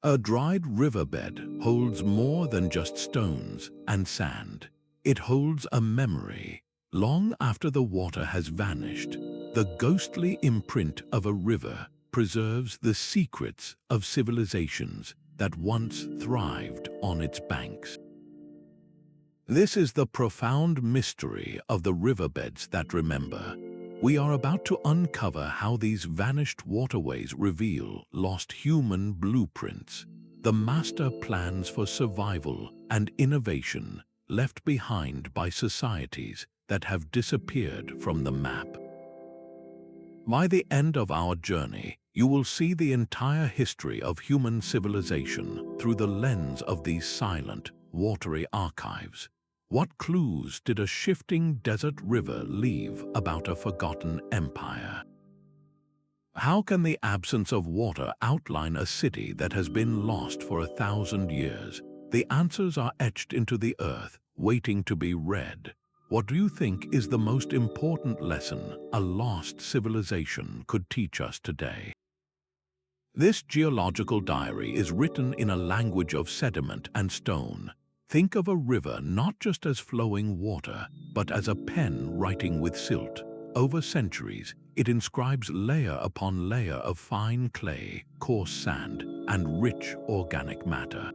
A dried riverbed holds more than just stones and sand. It holds a memory. Long after the water has vanished, the ghostly imprint of a river preserves the secrets of civilizations that once thrived on its banks. This is the profound mystery of the riverbeds that remember. We are about to uncover how these vanished waterways reveal lost human blueprints, the master plans for survival and innovation left behind by societies that have disappeared from the map. By the end of our journey, you will see the entire history of human civilization through the lens of these silent, watery archives. What clues did a shifting desert river leave about a forgotten empire? How can the absence of water outline a city that has been lost for 1,000 years? The answers are etched into the earth, waiting to be read. What do you think is the most important lesson a lost civilization could teach us today? This geological diary is written in a language of sediment and stone. Think of a river not just as flowing water, but as a pen writing with silt. Over centuries, it inscribes layer upon layer of fine clay, coarse sand, and rich organic matter.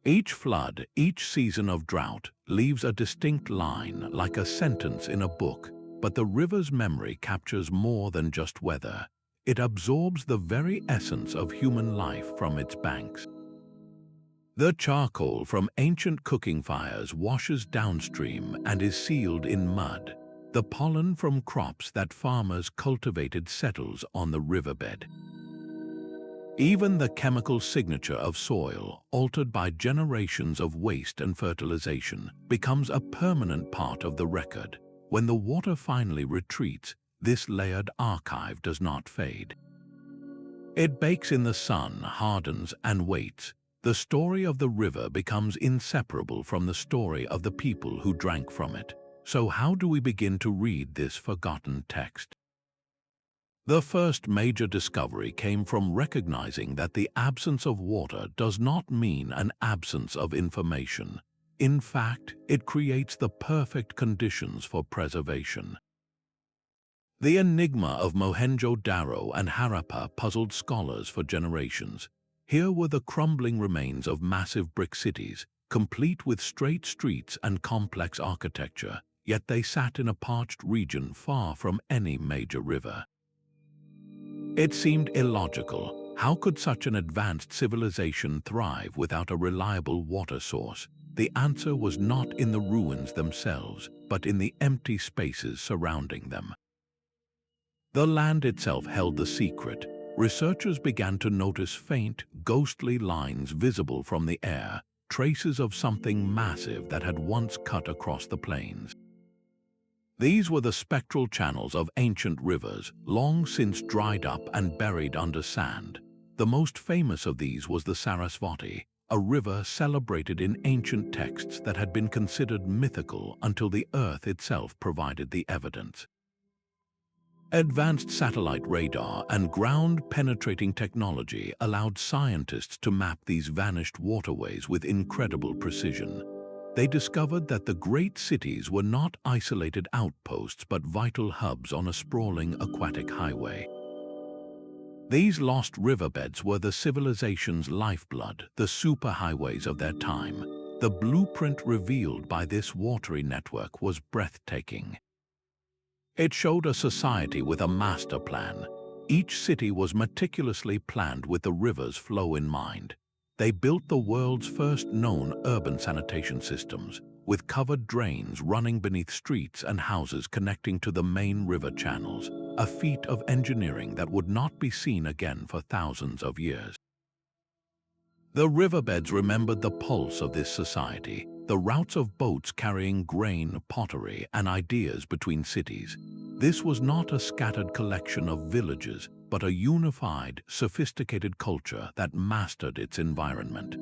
Each flood, each season of drought, leaves a distinct line like a sentence in a book, but the river's memory captures more than just weather. It absorbs the very essence of human life from its banks. The charcoal from ancient cooking fires washes downstream and is sealed in mud. The pollen from crops that farmers cultivated settles on the riverbed. Even the chemical signature of soil, altered by generations of waste and fertilization, becomes a permanent part of the record. When the water finally retreats, this layered archive does not fade. It bakes in the sun, hardens, and waits. The story of the river becomes inseparable from the story of the people who drank from it. So how do we begin to read this forgotten text? The first major discovery came from recognizing that the absence of water does not mean an absence of information. In fact, it creates the perfect conditions for preservation. The enigma of Mohenjo-Daro and Harappa puzzled scholars for generations. Here were the crumbling remains of massive brick cities, complete with straight streets and complex architecture, yet they sat in a parched region far from any major river. It seemed illogical. How could such an advanced civilization thrive without a reliable water source? The answer was not in the ruins themselves, but in the empty spaces surrounding them. The land itself held the secret. Researchers began to notice faint, ghostly lines visible from the air, traces of something massive that had once cut across the plains. These were the spectral channels of ancient rivers, long since dried up and buried under sand. The most famous of these was the Saraswati, a river celebrated in ancient texts that had been considered mythical until the earth itself provided the evidence. Advanced satellite radar and ground-penetrating technology allowed scientists to map these vanished waterways with incredible precision. They discovered that the great cities were not isolated outposts but vital hubs on a sprawling aquatic highway. These lost riverbeds were the civilization's lifeblood, the superhighways of their time. The blueprint revealed by this watery network was breathtaking. It showed a society with a master plan. Each city was meticulously planned with the river's flow in mind. They built the world's first known urban sanitation systems, with covered drains running beneath streets and houses connecting to the main river channels, a feat of engineering that would not be seen again for thousands of years. The riverbeds remembered the pulse of this society, the routes of boats carrying grain, pottery, and ideas between cities. This was not a scattered collection of villages, but a unified, sophisticated culture that mastered its environment.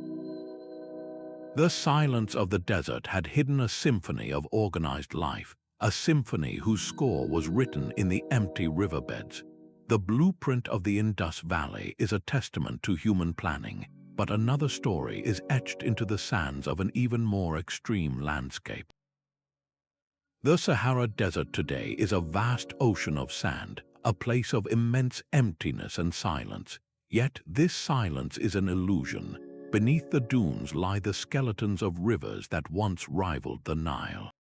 The silence of the desert had hidden a symphony of organized life, a symphony whose score was written in the empty riverbeds. The blueprint of the Indus Valley is a testament to human planning, but another story is etched into the sands of an even more extreme landscape. The Sahara Desert today is a vast ocean of sand, a place of immense emptiness and silence. Yet this silence is an illusion. Beneath the dunes lie the skeletons of rivers that once rivaled the Nile.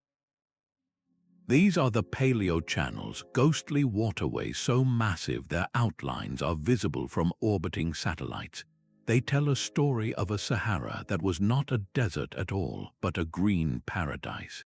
These are the Paleo channels, ghostly waterways so massive their outlines are visible from orbiting satellites. They tell a story of a Sahara that was not a desert at all, but a green paradise.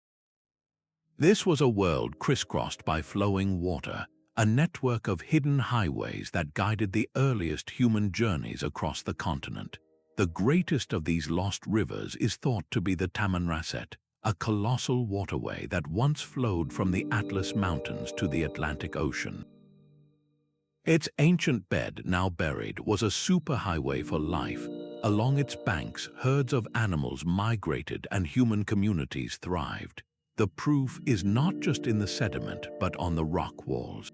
This was a world crisscrossed by flowing water, a network of hidden highways that guided the earliest human journeys across the continent. The greatest of these lost rivers is thought to be the Tamanrasset, a colossal waterway that once flowed from the Atlas Mountains to the Atlantic Ocean. Its ancient bed, now buried, was a superhighway for life. Along its banks, herds of animals migrated and human communities thrived. The proof is not just in the sediment, but on the rock walls.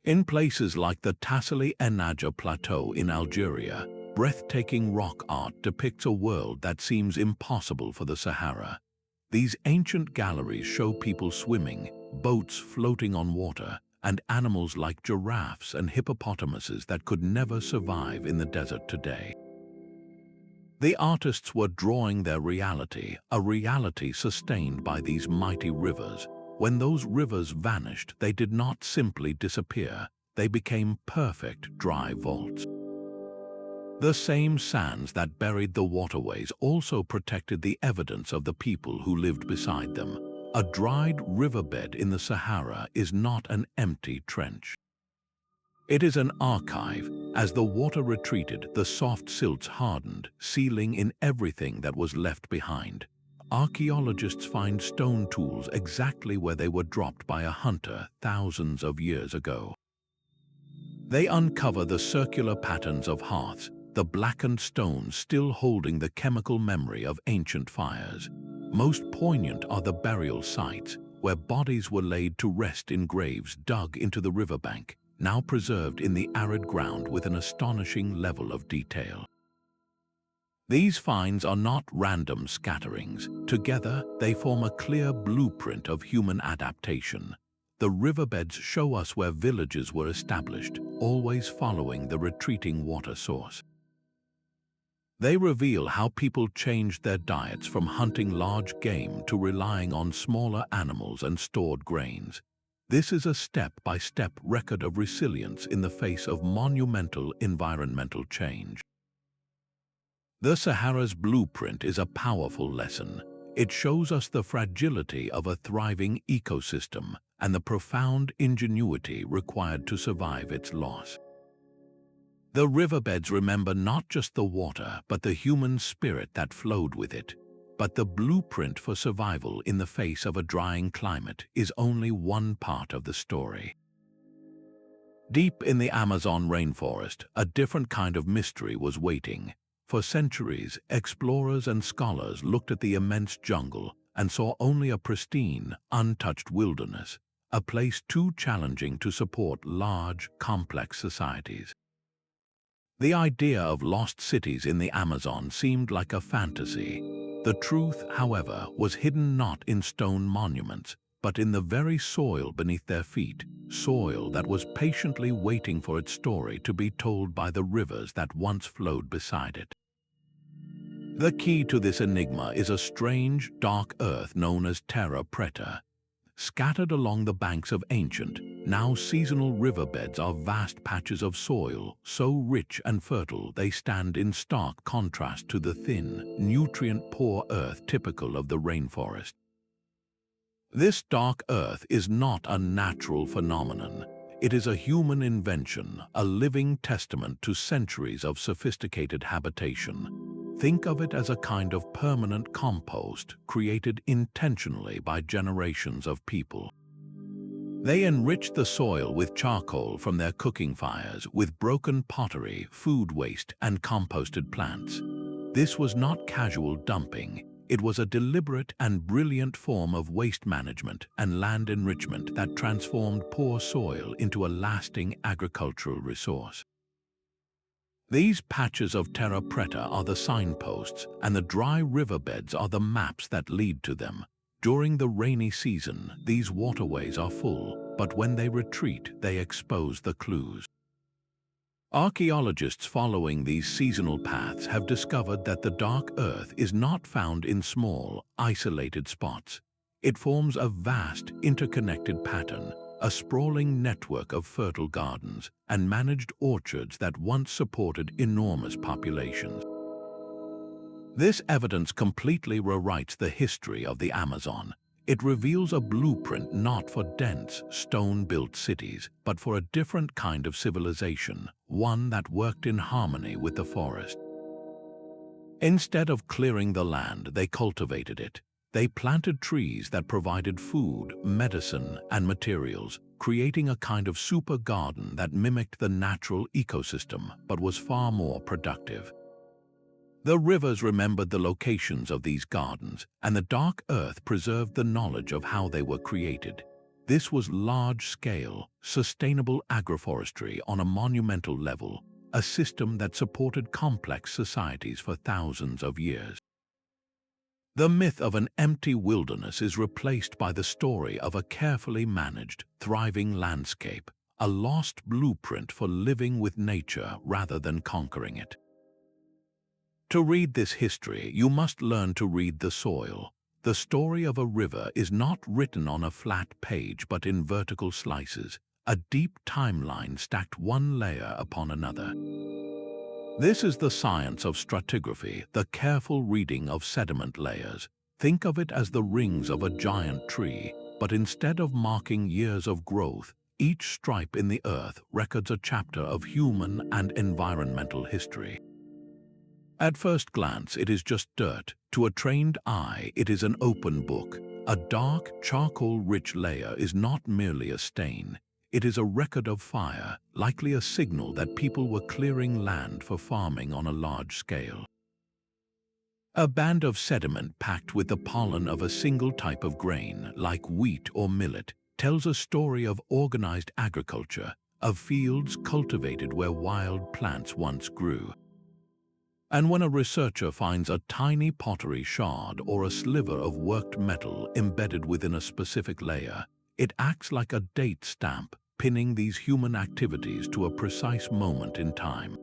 In places like the Tassili Enaja Plateau in Algeria, breathtaking rock art depicts a world that seems impossible for the Sahara. These ancient galleries show people swimming, boats floating on water, and animals like giraffes and hippopotamuses that could never survive in the desert today. The artists were drawing their reality, a reality sustained by these mighty rivers. When those rivers vanished, they did not simply disappear. They became perfect dry vaults. The same sands that buried the waterways also protected the evidence of the people who lived beside them. A dried riverbed in the Sahara is not an empty trench. It is an archive. As the water retreated, the soft silts hardened, sealing in everything that was left behind. Archaeologists find stone tools exactly where they were dropped by a hunter thousands of years ago. They uncover the circular patterns of hearths, the blackened stones still holding the chemical memory of ancient fires. Most poignant are the burial sites, where bodies were laid to rest in graves dug into the riverbank, now preserved in the arid ground with an astonishing level of detail. These finds are not random scatterings. Together, they form a clear blueprint of human adaptation. The riverbeds show us where villages were established, always following the retreating water source. They reveal how people changed their diets from hunting large game to relying on smaller animals and stored grains. This is a step-by-step record of resilience in the face of monumental environmental change. The Sahara's blueprint is a powerful lesson. It shows us the fragility of a thriving ecosystem and the profound ingenuity required to survive its loss. The riverbeds remember not just the water, but the human spirit that flowed with it. But the blueprint for survival in the face of a drying climate is only one part of the story. Deep in the Amazon rainforest, a different kind of mystery was waiting. For centuries, explorers and scholars looked at the immense jungle and saw only a pristine, untouched wilderness, a place too challenging to support large, complex societies. The idea of lost cities in the Amazon seemed like a fantasy. The truth, however, was hidden not in stone monuments, but in the very soil beneath their feet, soil that was patiently waiting for its story to be told by the rivers that once flowed beside it. The key to this enigma is a strange, dark earth known as Terra Preta. Scattered along the banks of ancient, now seasonal riverbeds are vast patches of soil, so rich and fertile they stand in stark contrast to the thin, nutrient-poor earth typical of the rainforest. This dark earth is not a natural phenomenon. It is a human invention, a living testament to centuries of sophisticated habitation. Think of it as a kind of permanent compost created intentionally by generations of people. They enrich the soil with charcoal from their cooking fires, with broken pottery, food waste, and composted plants. This was not casual dumping. It was a deliberate and brilliant form of waste management and land enrichment that transformed poor soil into a lasting agricultural resource. These patches of Terra Preta are the signposts, and the dry riverbeds are the maps that lead to them. During the rainy season, these waterways are full, but when they retreat, they expose the clues. Archaeologists following these seasonal paths have discovered that the dark earth is not found in small, isolated spots. It forms a vast, interconnected pattern, a sprawling network of fertile gardens and managed orchards that once supported enormous populations. This evidence completely rewrites the history of the Amazon. It reveals a blueprint not for dense, stone-built cities, but for a different kind of civilization, one that worked in harmony with the forest. Instead of clearing the land, they cultivated it. They planted trees that provided food, medicine, and materials, creating a kind of super garden that mimicked the natural ecosystem but was far more productive. The rivers remembered the locations of these gardens, and the dark earth preserved the knowledge of how they were created. This was large-scale, sustainable agroforestry on a monumental level, a system that supported complex societies for thousands of years. The myth of an empty wilderness is replaced by the story of a carefully managed, thriving landscape, a lost blueprint for living with nature rather than conquering it. To read this history, you must learn to read the soil. The story of a river is not written on a flat page but in vertical slices, a deep timeline stacked one layer upon another. This is the science of stratigraphy, the careful reading of sediment layers. Think of it as the rings of a giant tree, but instead of marking years of growth, each stripe in the earth records a chapter of human and environmental history. At first glance, it is just dirt. To a trained eye, it is an open book. A dark, charcoal-rich layer is not merely a stain. It is a record of fire, likely a signal that people were clearing land for farming on a large scale. A band of sediment packed with the pollen of a single type of grain, like wheat or millet, tells a story of organized agriculture, of fields cultivated where wild plants once grew. And when a researcher finds a tiny pottery shard or a sliver of worked metal embedded within a specific layer, it acts like a date stamp, pinning these human activities to a precise moment in time.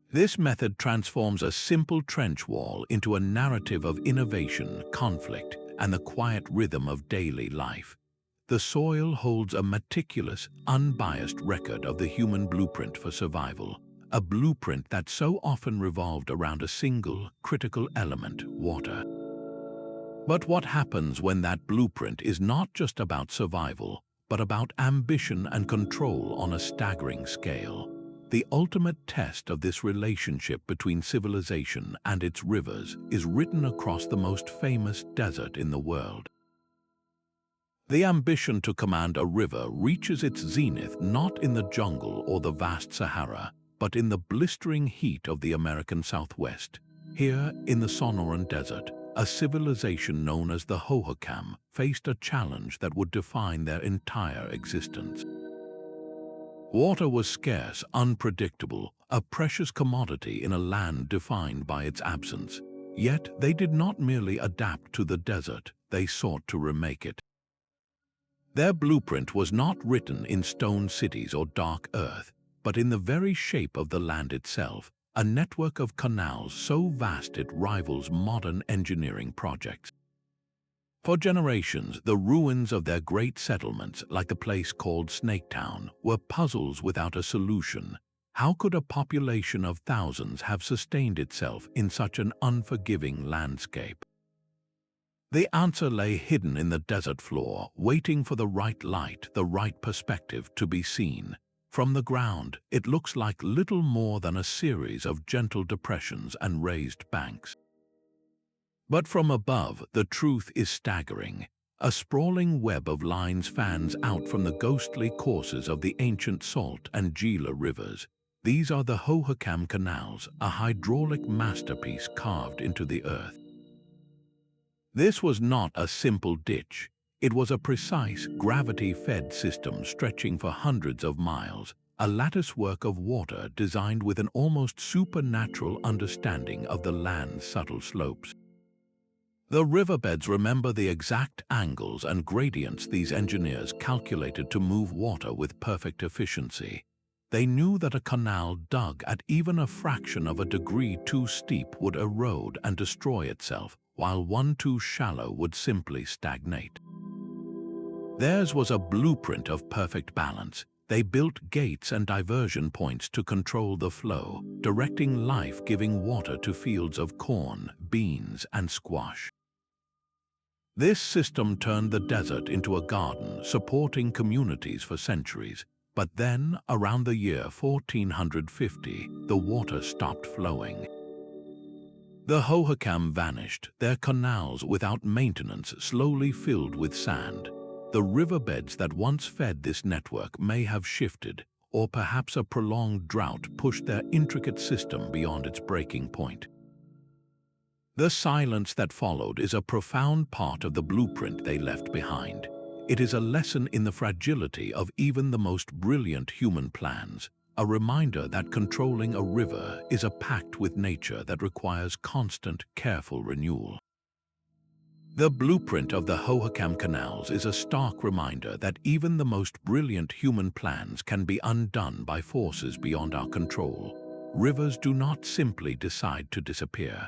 This method transforms a simple trench wall into a narrative of innovation, conflict, and the quiet rhythm of daily life. The soil holds a meticulous, unbiased record of the human blueprint for survival. A blueprint that so often revolved around a single, critical element, water. But what happens when that blueprint is not just about survival, but about ambition and control on a staggering scale? The ultimate test of this relationship between civilization and its rivers is written across the most famous desert in the world. The ambition to command a river reaches its zenith not in the jungle or the vast Sahara, but in the blistering heat of the American Southwest. Here, in the Sonoran Desert, a civilization known as the Hohokam faced a challenge that would define their entire existence. Water was scarce, unpredictable, a precious commodity in a land defined by its absence. Yet they did not merely adapt to the desert, they sought to remake it. Their blueprint was not written in stone cities or dark earth, but in the very shape of the land itself, a network of canals so vast it rivals modern engineering projects. For generations, the ruins of their great settlements, like the place called Snaketown, were puzzles without a solution. How could a population of thousands have sustained itself in such an unforgiving landscape? The answer lay hidden in the desert floor, waiting for the right light, the right perspective to be seen. From the ground, it looks like little more than a series of gentle depressions and raised banks. But from above, the truth is staggering. A sprawling web of lines fans out from the ghostly courses of the ancient Salt and Gila rivers. These are the Hohokam canals, a hydraulic masterpiece carved into the earth. This was not a simple ditch. It was a precise, gravity-fed system stretching for hundreds of miles, a latticework of water designed with an almost supernatural understanding of the land's subtle slopes. The riverbeds remember the exact angles and gradients these engineers calculated to move water with perfect efficiency. They knew that a canal dug at even a fraction of a degree too steep would erode and destroy itself, while one too shallow would simply stagnate. Theirs was a blueprint of perfect balance. They built gates and diversion points to control the flow, directing life-giving water to fields of corn, beans, and squash. This system turned the desert into a garden, supporting communities for centuries. But then, around the year 1450, the water stopped flowing. The Hohokam vanished, their canals without maintenance slowly filled with sand. The riverbeds that once fed this network may have shifted, or perhaps a prolonged drought pushed their intricate system beyond its breaking point. The silence that followed is a profound part of the blueprint they left behind. It is a lesson in the fragility of even the most brilliant human plans, a reminder that controlling a river is a pact with nature that requires constant, careful renewal. The blueprint of the Hohokam canals is a stark reminder that even the most brilliant human plans can be undone by forces beyond our control. Rivers do not simply decide to disappear.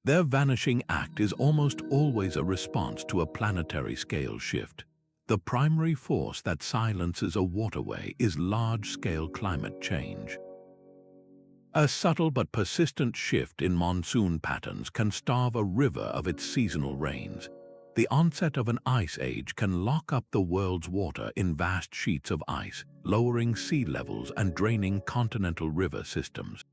Their vanishing act is almost always a response to a planetary scale shift. The primary force that silences a waterway is large-scale climate change. A subtle but persistent shift in monsoon patterns can starve a river of its seasonal rains. The onset of an ice age can lock up the world's water in vast sheets of ice, lowering sea levels and draining continental river systems.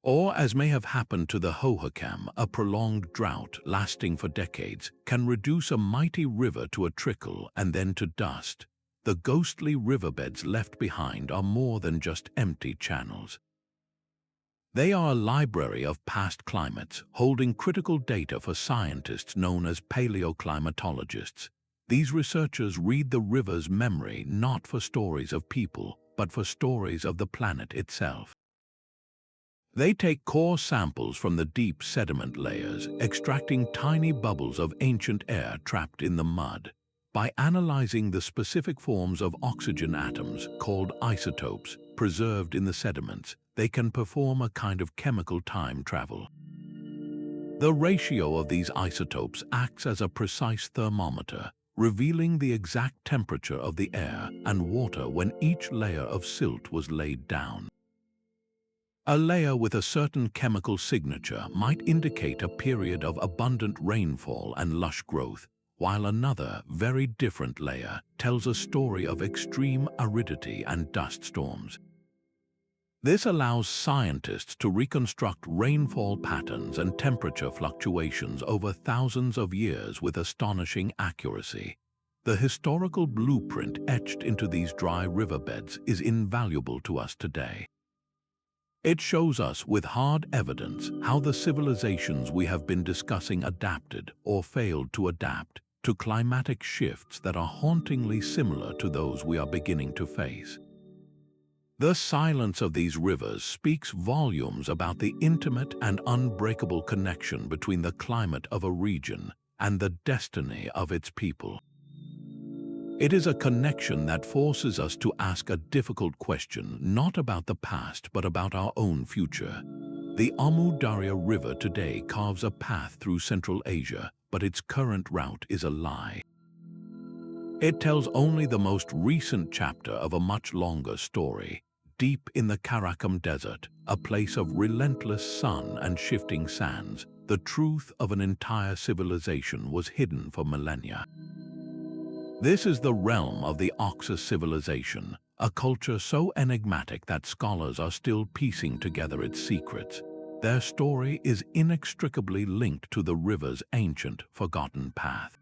Or, as may have happened to the Hohokam, a prolonged drought lasting for decades can reduce a mighty river to a trickle and then to dust. The ghostly riverbeds left behind are more than just empty channels. They are a library of past climates, holding critical data for scientists known as paleoclimatologists. These researchers read the river's memory not for stories of people, but for stories of the planet itself. They take core samples from the deep sediment layers, extracting tiny bubbles of ancient air trapped in the mud. By analyzing the specific forms of oxygen atoms, called isotopes, preserved in the sediments, they can perform a kind of chemical time travel. The ratio of these isotopes acts as a precise thermometer, revealing the exact temperature of the air and water when each layer of silt was laid down. A layer with a certain chemical signature might indicate a period of abundant rainfall and lush growth, while another, very different layer tells a story of extreme aridity and dust storms. This allows scientists to reconstruct rainfall patterns and temperature fluctuations over thousands of years with astonishing accuracy. The historical blueprint etched into these dry riverbeds is invaluable to us today. It shows us with hard evidence how the civilizations we have been discussing adapted or failed to adapt to climatic shifts that are hauntingly similar to those we are beginning to face. The silence of these rivers speaks volumes about the intimate and unbreakable connection between the climate of a region and the destiny of its people. It is a connection that forces us to ask a difficult question, not about the past, but about our own future. The Amu Darya River today carves a path through Central Asia, but its current route is a lie. It tells only the most recent chapter of a much longer story. Deep in the Caracol Desert, a place of relentless sun and shifting sands, the truth of an entire civilization was hidden for millennia. This is the realm of the Oxus civilization, a culture so enigmatic that scholars are still piecing together its secrets. Their story is inextricably linked to the river's ancient, forgotten path.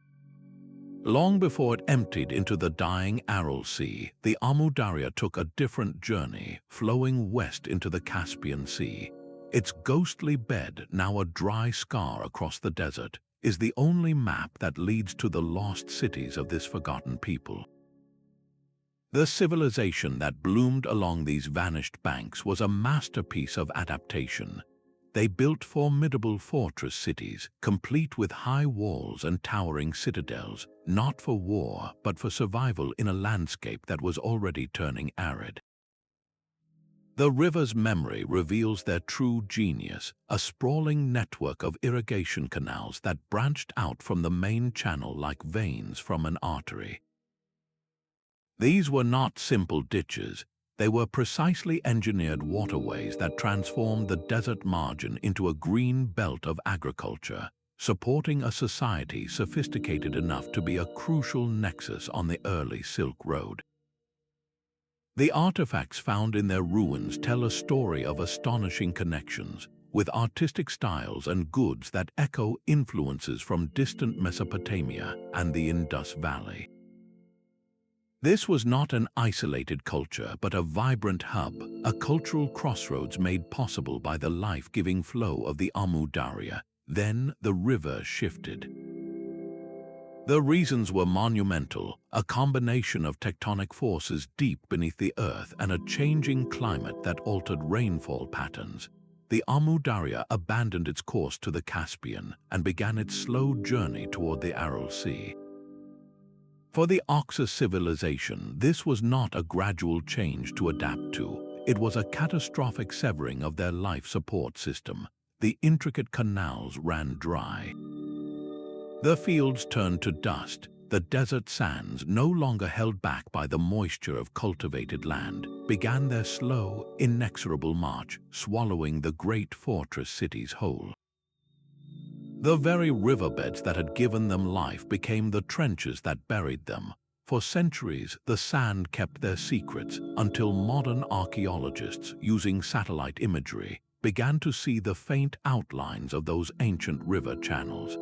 Long before it emptied into the dying Aral Sea, the Amu Darya took a different journey, flowing west into the Caspian Sea. Its ghostly bed, now a dry scar across the desert, is the only map that leads to the lost cities of this forgotten people. The civilization that bloomed along these vanished banks was a masterpiece of adaptation. They built formidable fortress cities, complete with high walls and towering citadels, not for war, but for survival in a landscape that was already turning arid. The river's memory reveals their true genius, a sprawling network of irrigation canals that branched out from the main channel like veins from an artery. These were not simple ditches. They were precisely engineered waterways that transformed the desert margin into a green belt of agriculture, supporting a society sophisticated enough to be a crucial nexus on the early Silk Road. The artifacts found in their ruins tell a story of astonishing connections, with artistic styles and goods that echo influences from distant Mesopotamia and the Indus Valley. This was not an isolated culture, but a vibrant hub, a cultural crossroads made possible by the life-giving flow of the Amu Darya. Then the river shifted. The reasons were monumental, a combination of tectonic forces deep beneath the earth and a changing climate that altered rainfall patterns. The Amu Darya abandoned its course to the Caspian and began its slow journey toward the Aral Sea. For the Oxus civilization, this was not a gradual change to adapt to. It was a catastrophic severing of their life support system. The intricate canals ran dry. The fields turned to dust. The desert sands, no longer held back by the moisture of cultivated land, began their slow, inexorable march, swallowing the great fortress cities whole. The very riverbeds that had given them life became the trenches that buried them. For centuries, the sand kept their secrets until modern archaeologists, using satellite imagery, began to see the faint outlines of those ancient river channels.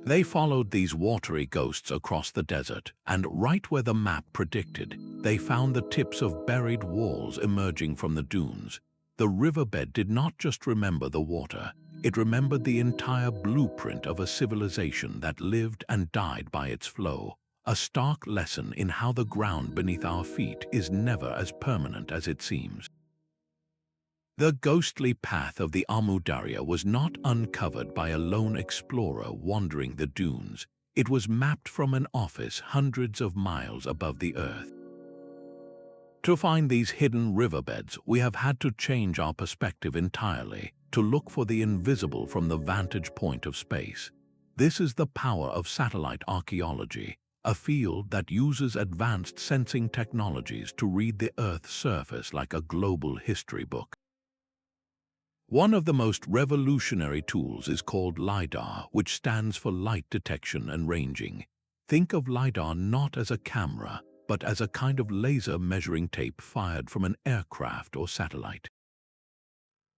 They followed these watery ghosts across the desert, and right where the map predicted, they found the tips of buried walls emerging from the dunes. The riverbed did not just remember the water, it remembered the entire blueprint of a civilization that lived and died by its flow, a stark lesson in how the ground beneath our feet is never as permanent as it seems. The ghostly path of the Amu Darya was not uncovered by a lone explorer wandering the dunes. It was mapped from an office hundreds of miles above the earth. To find these hidden riverbeds, we have had to change our perspective entirely, to look for the invisible from the vantage point of space. This is the power of satellite archaeology, a field that uses advanced sensing technologies to read the Earth's surface like a global history book. One of the most revolutionary tools is called LIDAR, which stands for light detection and ranging. Think of LIDAR not as a camera, but as a kind of laser measuring tape fired from an aircraft or satellite.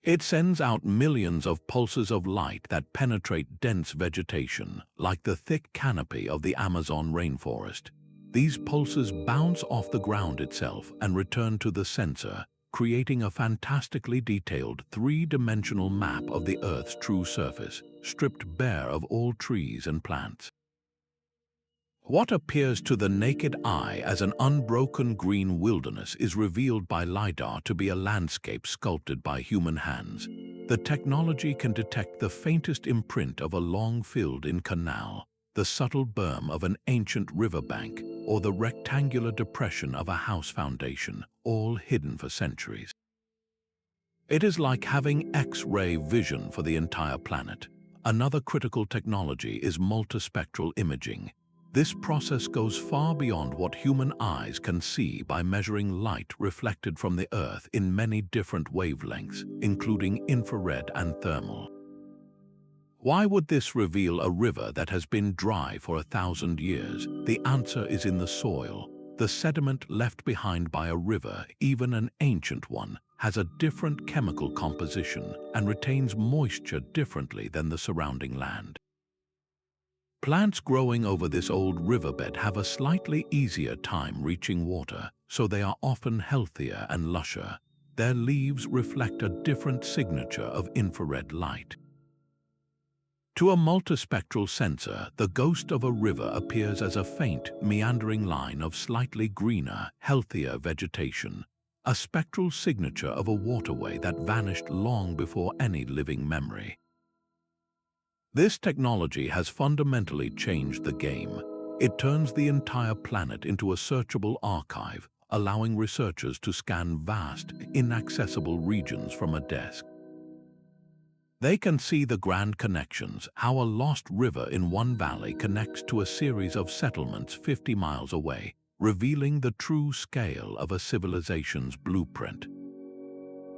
It sends out millions of pulses of light that penetrate dense vegetation, like the thick canopy of the Amazon rainforest. These pulses bounce off the ground itself and return to the sensor, creating a fantastically detailed three-dimensional map of the Earth's true surface, stripped bare of all trees and plants. What appears to the naked eye as an unbroken green wilderness is revealed by LIDAR to be a landscape sculpted by human hands. The technology can detect the faintest imprint of a long filled-in canal, the subtle berm of an ancient riverbank, or the rectangular depression of a house foundation, all hidden for centuries. It is like having X-ray vision for the entire planet. Another critical technology is multispectral imaging. This process goes far beyond what human eyes can see by measuring light reflected from the Earth in many different wavelengths, including infrared and thermal. Why would this reveal a river that has been dry for 1,000 years? The answer is in the soil. The sediment left behind by a river, even an ancient one, has a different chemical composition and retains moisture differently than the surrounding land. Plants growing over this old riverbed have a slightly easier time reaching water, so they are often healthier and lusher. their leaves reflect a different signature of infrared light. To a multispectral sensor, the ghost of a river appears as a faint, meandering line of slightly greener, healthier vegetation, a spectral signature of a waterway that vanished long before any living memory. This technology has fundamentally changed the game. It turns the entire planet into a searchable archive, allowing researchers to scan vast, inaccessible regions from a desk. They can see the grand connections, how a lost river in one valley connects to a series of settlements 50 miles away, revealing the true scale of a civilization's blueprint.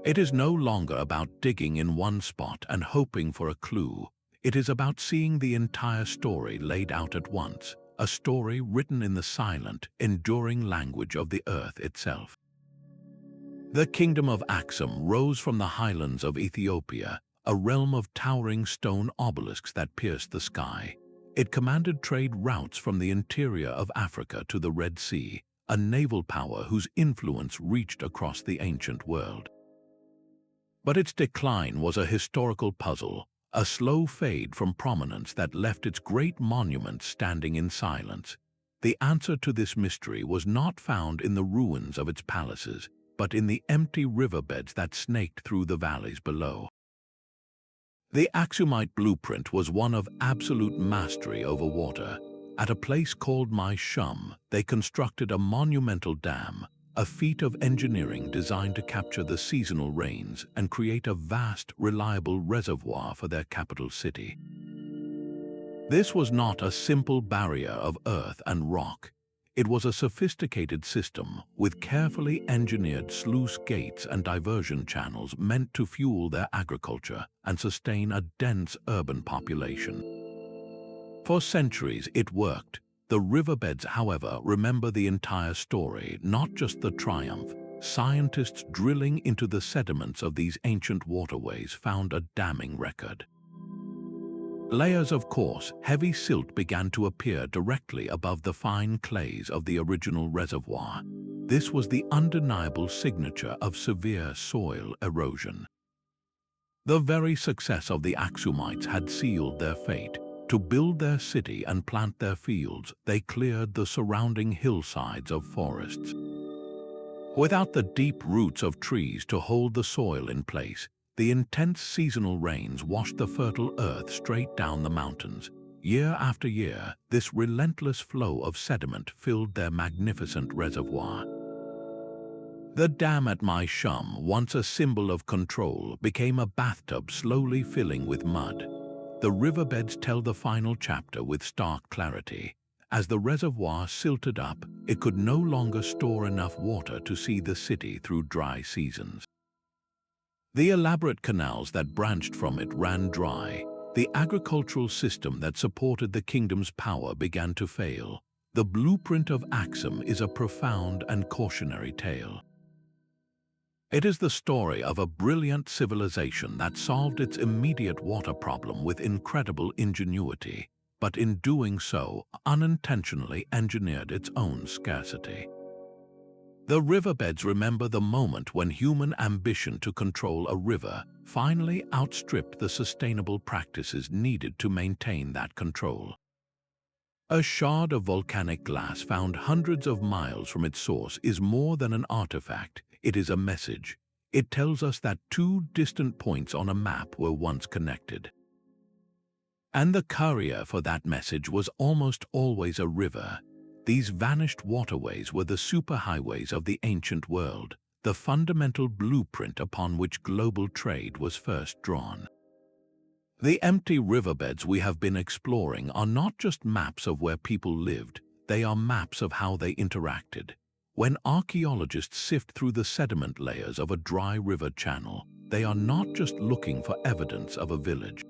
It is no longer about digging in one spot and hoping for a clue. It is about seeing the entire story laid out at once, a story written in the silent, enduring language of the earth itself. The kingdom of Axum rose from the highlands of Ethiopia, a realm of towering stone obelisks that pierced the sky. It commanded trade routes from the interior of Africa to the Red Sea, a naval power whose influence reached across the ancient world. But its decline was a historical puzzle, a slow fade from prominence that left its great monuments standing in silence. The answer to this mystery was not found in the ruins of its palaces, but in the empty riverbeds that snaked through the valleys below. The Axumite blueprint was one of absolute mastery over water. At a place called Mai Shum, they constructed a monumental dam, a feat of engineering designed to capture the seasonal rains and create a vast, reliable reservoir for their capital city. This was not a simple barrier of earth and rock. It was a sophisticated system with carefully engineered sluice gates and diversion channels meant to fuel their agriculture and sustain a dense urban population. For centuries it worked. The riverbeds, however, remember the entire story, not just the triumph. Scientists drilling into the sediments of these ancient waterways found a damning record. Layers of coarse, heavy silt began to appear directly above the fine clays of the original reservoir. This was the undeniable signature of severe soil erosion. The very success of the Axumites had sealed their fate. To build their city and plant their fields, they cleared the surrounding hillsides of forests. Without the deep roots of trees to hold the soil in place, the intense seasonal rains washed the fertile earth straight down the mountains. Year after year, this relentless flow of sediment filled their magnificent reservoir. The dam at Mai Shum, once a symbol of control, became a bathtub slowly filling with mud. The riverbeds tell the final chapter with stark clarity. As the reservoir silted up, it could no longer store enough water to see the city through dry seasons. The elaborate canals that branched from it ran dry. The agricultural system that supported the kingdom's power began to fail. The blueprint of Axum is a profound and cautionary tale. It is the story of a brilliant civilization that solved its immediate water problem with incredible ingenuity, but in doing so, unintentionally engineered its own scarcity. The riverbeds remember the moment when human ambition to control a river finally outstripped the sustainable practices needed to maintain that control. A shard of volcanic glass found hundreds of miles from its source is more than an artifact, it is a message. It tells us that two distant points on a map were once connected. And the carrier for that message was almost always a river. These vanished waterways were the superhighways of the ancient world, the fundamental blueprint upon which global trade was first drawn. The empty riverbeds we have been exploring are not just maps of where people lived, they are maps of how they interacted. When archaeologists sift through the sediment layers of a dry river channel, they are not just looking for evidence of a village.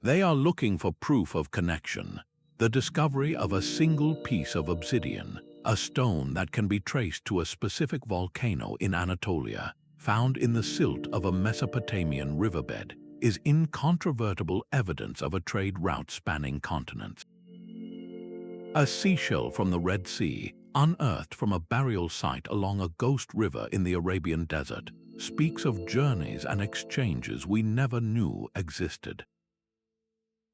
They are looking for proof of connection. The discovery of a single piece of obsidian, a stone that can be traced to a specific volcano in Anatolia, found in the silt of a Mesopotamian riverbed, is incontrovertible evidence of a trade route spanning continents. A seashell from the Red Sea, unearthed from a burial site along a ghost river in the Arabian desert, speaks of journeys and exchanges we never knew existed.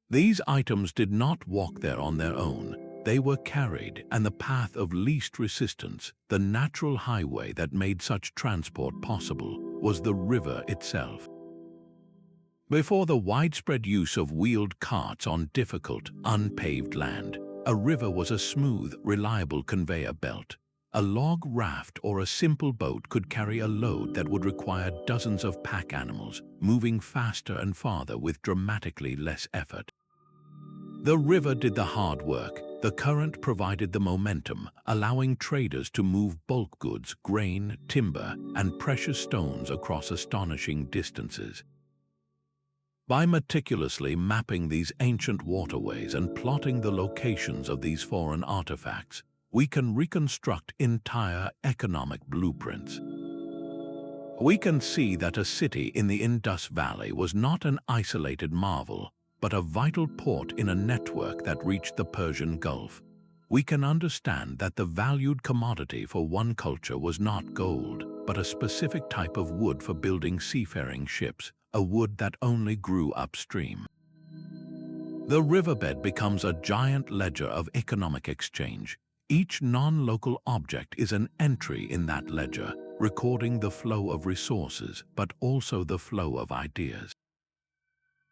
These items did not walk there on their own. They were carried, and the path of least resistance, the natural highway that made such transport possible, was the river itself. Before the widespread use of wheeled carts on difficult, unpaved land, a river was a smooth, reliable conveyor belt. A log raft or a simple boat could carry a load that would require dozens of pack animals, moving faster and farther with dramatically less effort. The river did the hard work. The current provided the momentum, allowing traders to move bulk goods, grain, timber, and precious stones across astonishing distances. By meticulously mapping these ancient waterways and plotting the locations of these foreign artifacts, we can reconstruct entire economic blueprints. We can see that a city in the Indus Valley was not an isolated marvel, but a vital port in a network that reached the Persian Gulf. We can understand that the valued commodity for one culture was not gold, but a specific type of wood for building seafaring ships, a wood that only grew upstream. The riverbed becomes a giant ledger of economic exchange. Each non-local object is an entry in that ledger, recording the flow of resources, but also the flow of ideas.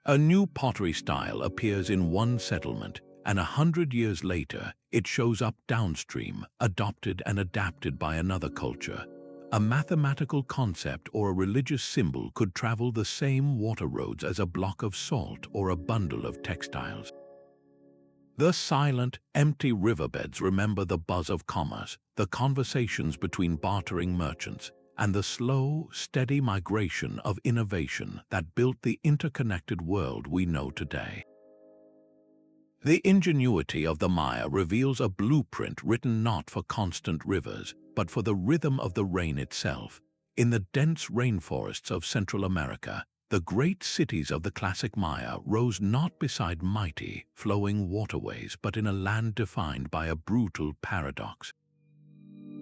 A new pottery style appears in one settlement, and 100 years later, it shows up downstream, adopted and adapted by another culture. A mathematical concept or a religious symbol could travel the same water roads as a block of salt or a bundle of textiles. The silent, empty riverbeds remember the buzz of commerce, the conversations between bartering merchants, and the slow, steady migration of innovation that built the interconnected world we know today. The ingenuity of the Maya reveals a blueprint written not for constant rivers, but for the rhythm of the rain itself. In the dense rainforests of Central America, the great cities of the classic Maya rose not beside mighty, flowing waterways, but in a land defined by a brutal paradox.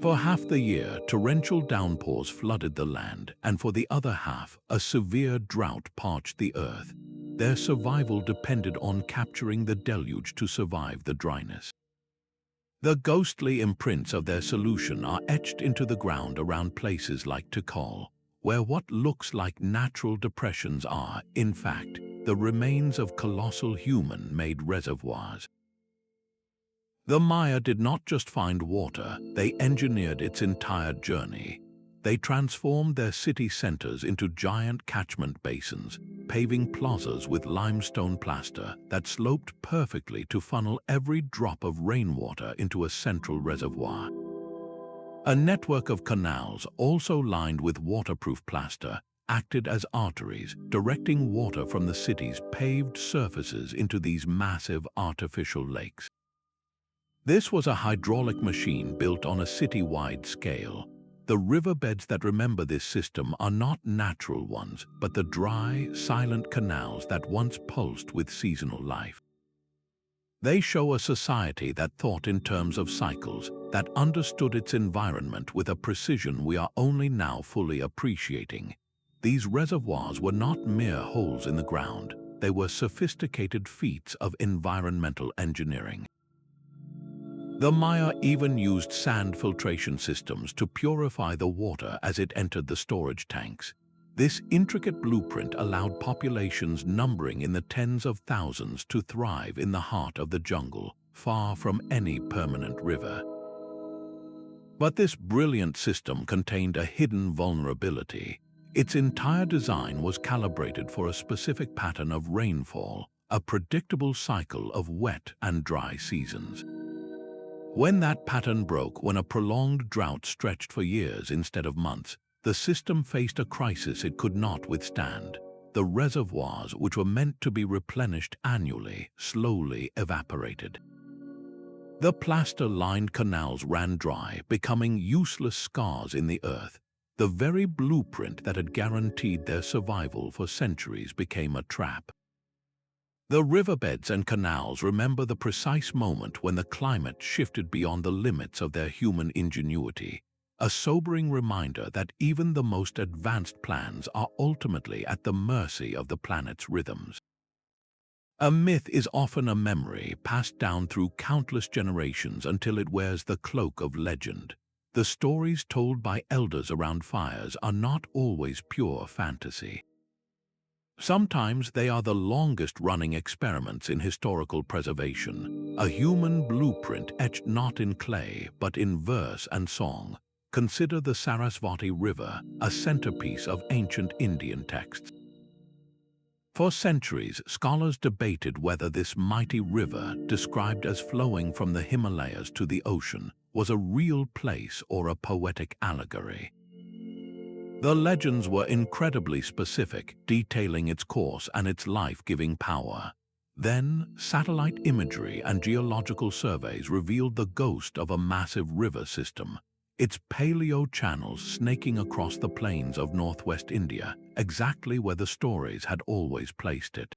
For half the year, torrential downpours flooded the land, and for the other half, a severe drought parched the earth. Their survival depended on capturing the deluge to survive the dryness. The ghostly imprints of their solution are etched into the ground around places like Caracol, where what looks like natural depressions are, in fact, the remains of colossal human-made reservoirs. The Maya did not just find water, they engineered its entire journey. They transformed their city centers into giant catchment basins, paving plazas with limestone plaster that sloped perfectly to funnel every drop of rainwater into a central reservoir. A network of canals, also lined with waterproof plaster, acted as arteries, directing water from the city's paved surfaces into these massive artificial lakes. This was a hydraulic machine built on a city-wide scale. The riverbeds that remember this system are not natural ones, but the dry, silent canals that once pulsed with seasonal life. They show a society that thought in terms of cycles, that understood its environment with a precision we are only now fully appreciating. These reservoirs were not mere holes in the ground. They were sophisticated feats of environmental engineering. The Maya even used sand filtration systems to purify the water as it entered the storage tanks. This intricate blueprint allowed populations numbering in the tens of thousands to thrive in the heart of the jungle, far from any permanent river. But this brilliant system contained a hidden vulnerability. Its entire design was calibrated for a specific pattern of rainfall, a predictable cycle of wet and dry seasons. When that pattern broke, when a prolonged drought stretched for years instead of months, the system faced a crisis it could not withstand. The reservoirs, which were meant to be replenished annually, slowly evaporated. The plaster-lined canals ran dry, becoming useless scars in the earth. The very blueprint that had guaranteed their survival for centuries became a trap. The riverbeds and canals remember the precise moment when the climate shifted beyond the limits of their human ingenuity, a sobering reminder that even the most advanced plans are ultimately at the mercy of the planet's rhythms. A myth is often a memory passed down through countless generations until it wears the cloak of legend. The stories told by elders around fires are not always pure fantasy. Sometimes they are the longest-running experiments in historical preservation, a human blueprint etched not in clay but in verse and song. Consider the Saraswati River, a centerpiece of ancient Indian texts. For centuries, scholars debated whether this mighty river, described as flowing from the Himalayas to the ocean, was a real place or a poetic allegory. The legends were incredibly specific, detailing its course and its life-giving power. Then, satellite imagery and geological surveys revealed the ghost of a massive river system, its paleo channels snaking across the plains of northwest India, exactly where the stories had always placed it.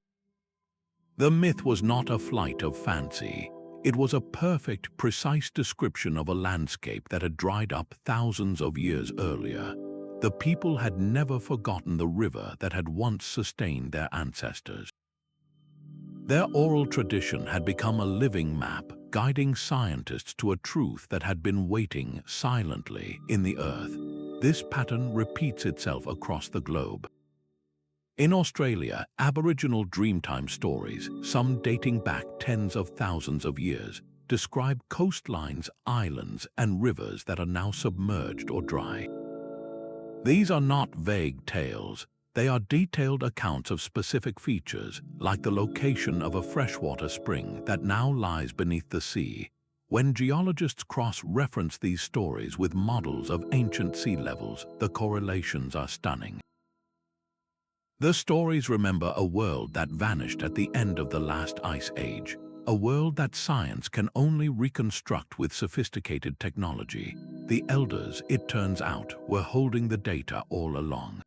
The myth was not a flight of fancy. It was a perfect, precise description of a landscape that had dried up thousands of years earlier. The people had never forgotten the river that had once sustained their ancestors. Their oral tradition had become a living map, guiding scientists to a truth that had been waiting silently in the earth. This pattern repeats itself across the globe. In Australia, Aboriginal Dreamtime stories, some dating back tens of thousands of years, describe coastlines, islands, and rivers that are now submerged or dry. These are not vague tales. They are detailed accounts of specific features, like the location of a freshwater spring that now lies beneath the sea. When geologists cross-reference these stories with models of ancient sea levels, the correlations are stunning. The stories remember a world that vanished at the end of the last ice age, a world that science can only reconstruct with sophisticated technology. The elders, it turns out, were holding the data all along.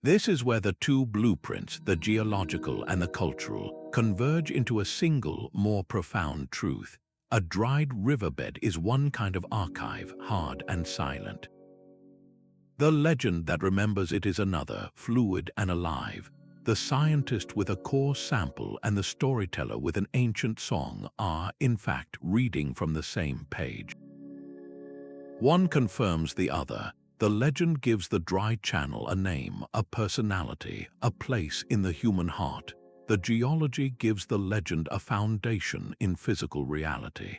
This is where the two blueprints, the geological and the cultural, converge into a single, more profound truth. A dried riverbed is one kind of archive, hard and silent. The legend that remembers it is another, fluid and alive. The scientist with a core sample and the storyteller with an ancient song are, in fact, reading from the same page. One confirms the other. The legend gives the dry channel a name, a personality, a place in the human heart. The geology gives the legend a foundation in physical reality.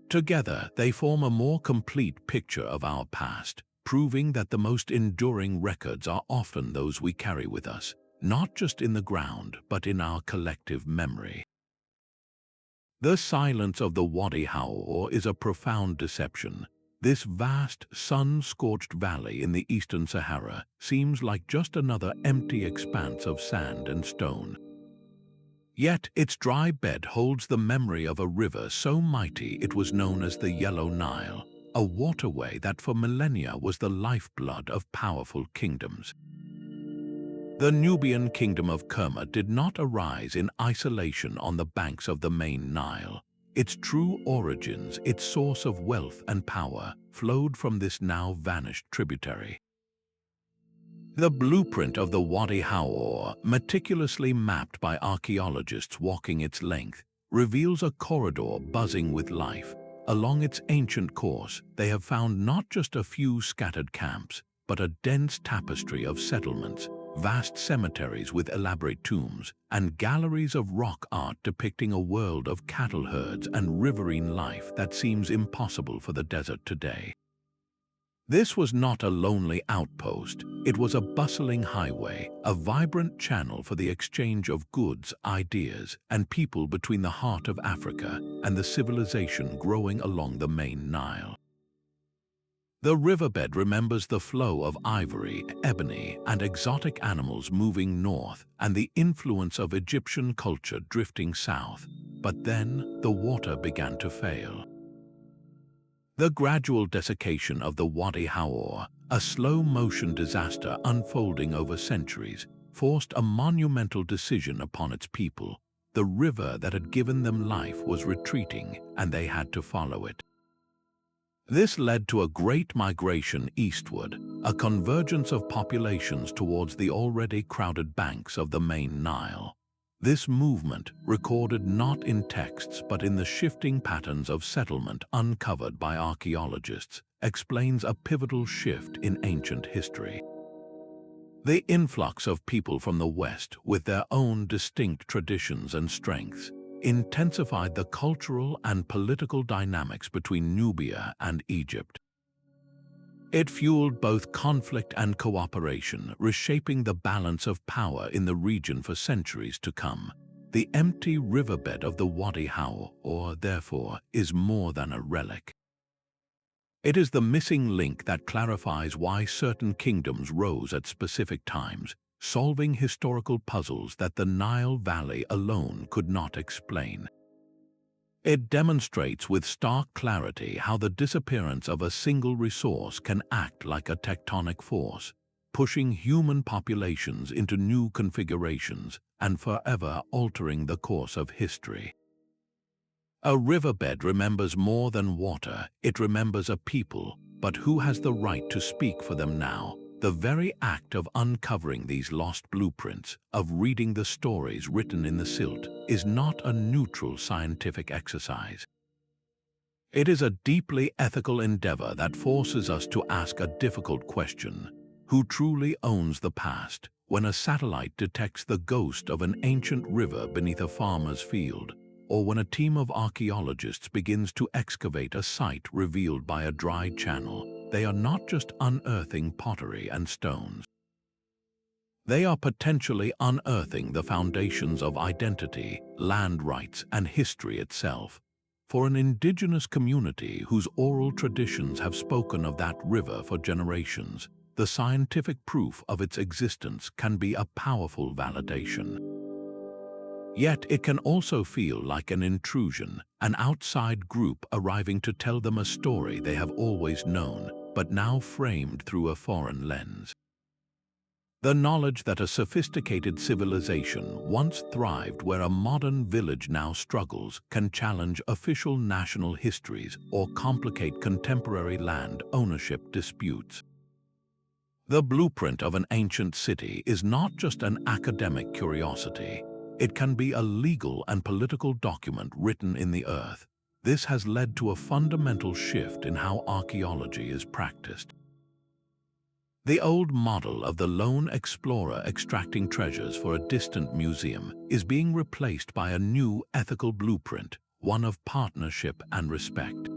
Together, they form a more complete picture of our past, proving that the most enduring records are often those we carry with us, not just in the ground, but in our collective memory. The silence of the Wadi Howar is a profound deception. This vast, sun-scorched valley in the eastern Sahara seems like just another empty expanse of sand and stone. Yet its dry bed holds the memory of a river so mighty it was known as the Yellow Nile, a waterway that for millennia was the lifeblood of powerful kingdoms. The Nubian kingdom of Kerma did not arise in isolation on the banks of the main Nile. Its true origins, its source of wealth and power, flowed from this now vanished tributary. The blueprint of the Wadi Howar, meticulously mapped by archaeologists walking its length, reveals a corridor buzzing with life. Along its ancient course, they have found not just a few scattered camps, but a dense tapestry of settlements, vast cemeteries with elaborate tombs, and galleries of rock art depicting a world of cattle herds and riverine life that seems impossible for the desert today. This was not a lonely outpost. It was a bustling highway, a vibrant channel for the exchange of goods, ideas, and people between the heart of Africa and the civilization growing along the main Nile. The riverbed remembers the flow of ivory, ebony, and exotic animals moving north and the influence of Egyptian culture drifting south. But then the water began to fail. The gradual desiccation of the Wadi Howar, a slow-motion disaster unfolding over centuries, forced a monumental decision upon its people. The river that had given them life was retreating, and they had to follow it. This led to a great migration eastward, a convergence of populations towards the already crowded banks of the main Nile. This movement, recorded not in texts but in the shifting patterns of settlement uncovered by archaeologists, explains a pivotal shift in ancient history. The influx of people from the West, with their own distinct traditions and strengths, intensified the cultural and political dynamics between Nubia and Egypt. It fueled both conflict and cooperation, reshaping the balance of power in the region for centuries to come. The empty riverbed of the Wadi Howar, therefore, is more than a relic. It is the missing link that clarifies why certain kingdoms rose at specific times, solving historical puzzles that the Nile Valley alone could not explain. It demonstrates with stark clarity how the disappearance of a single resource can act like a tectonic force, pushing human populations into new configurations and forever altering the course of history. A riverbed remembers more than water, it remembers a people, but who has the right to speak for them now? The very act of uncovering these lost blueprints, of reading the stories written in the silt, is not a neutral scientific exercise. It is a deeply ethical endeavor that forces us to ask a difficult question: who truly owns the past when a satellite detects the ghost of an ancient river beneath a farmer's field, or when a team of archaeologists begins to excavate a site revealed by a dry channel? They are not just unearthing pottery and stones. They are potentially unearthing the foundations of identity, land rights, and history itself. For an indigenous community whose oral traditions have spoken of that river for generations, the scientific proof of its existence can be a powerful validation. Yet it can also feel like an intrusion, an outside group arriving to tell them a story they have always known, but now framed through a foreign lens. The knowledge that a sophisticated civilization once thrived where a modern village now struggles can challenge official national histories or complicate contemporary land ownership disputes. The blueprint of an ancient city is not just an academic curiosity. It can be a legal and political document written in the earth. This has led to a fundamental shift in how archaeology is practiced. The old model of the lone explorer extracting treasures for a distant museum is being replaced by a new ethical blueprint, one of partnership and respect.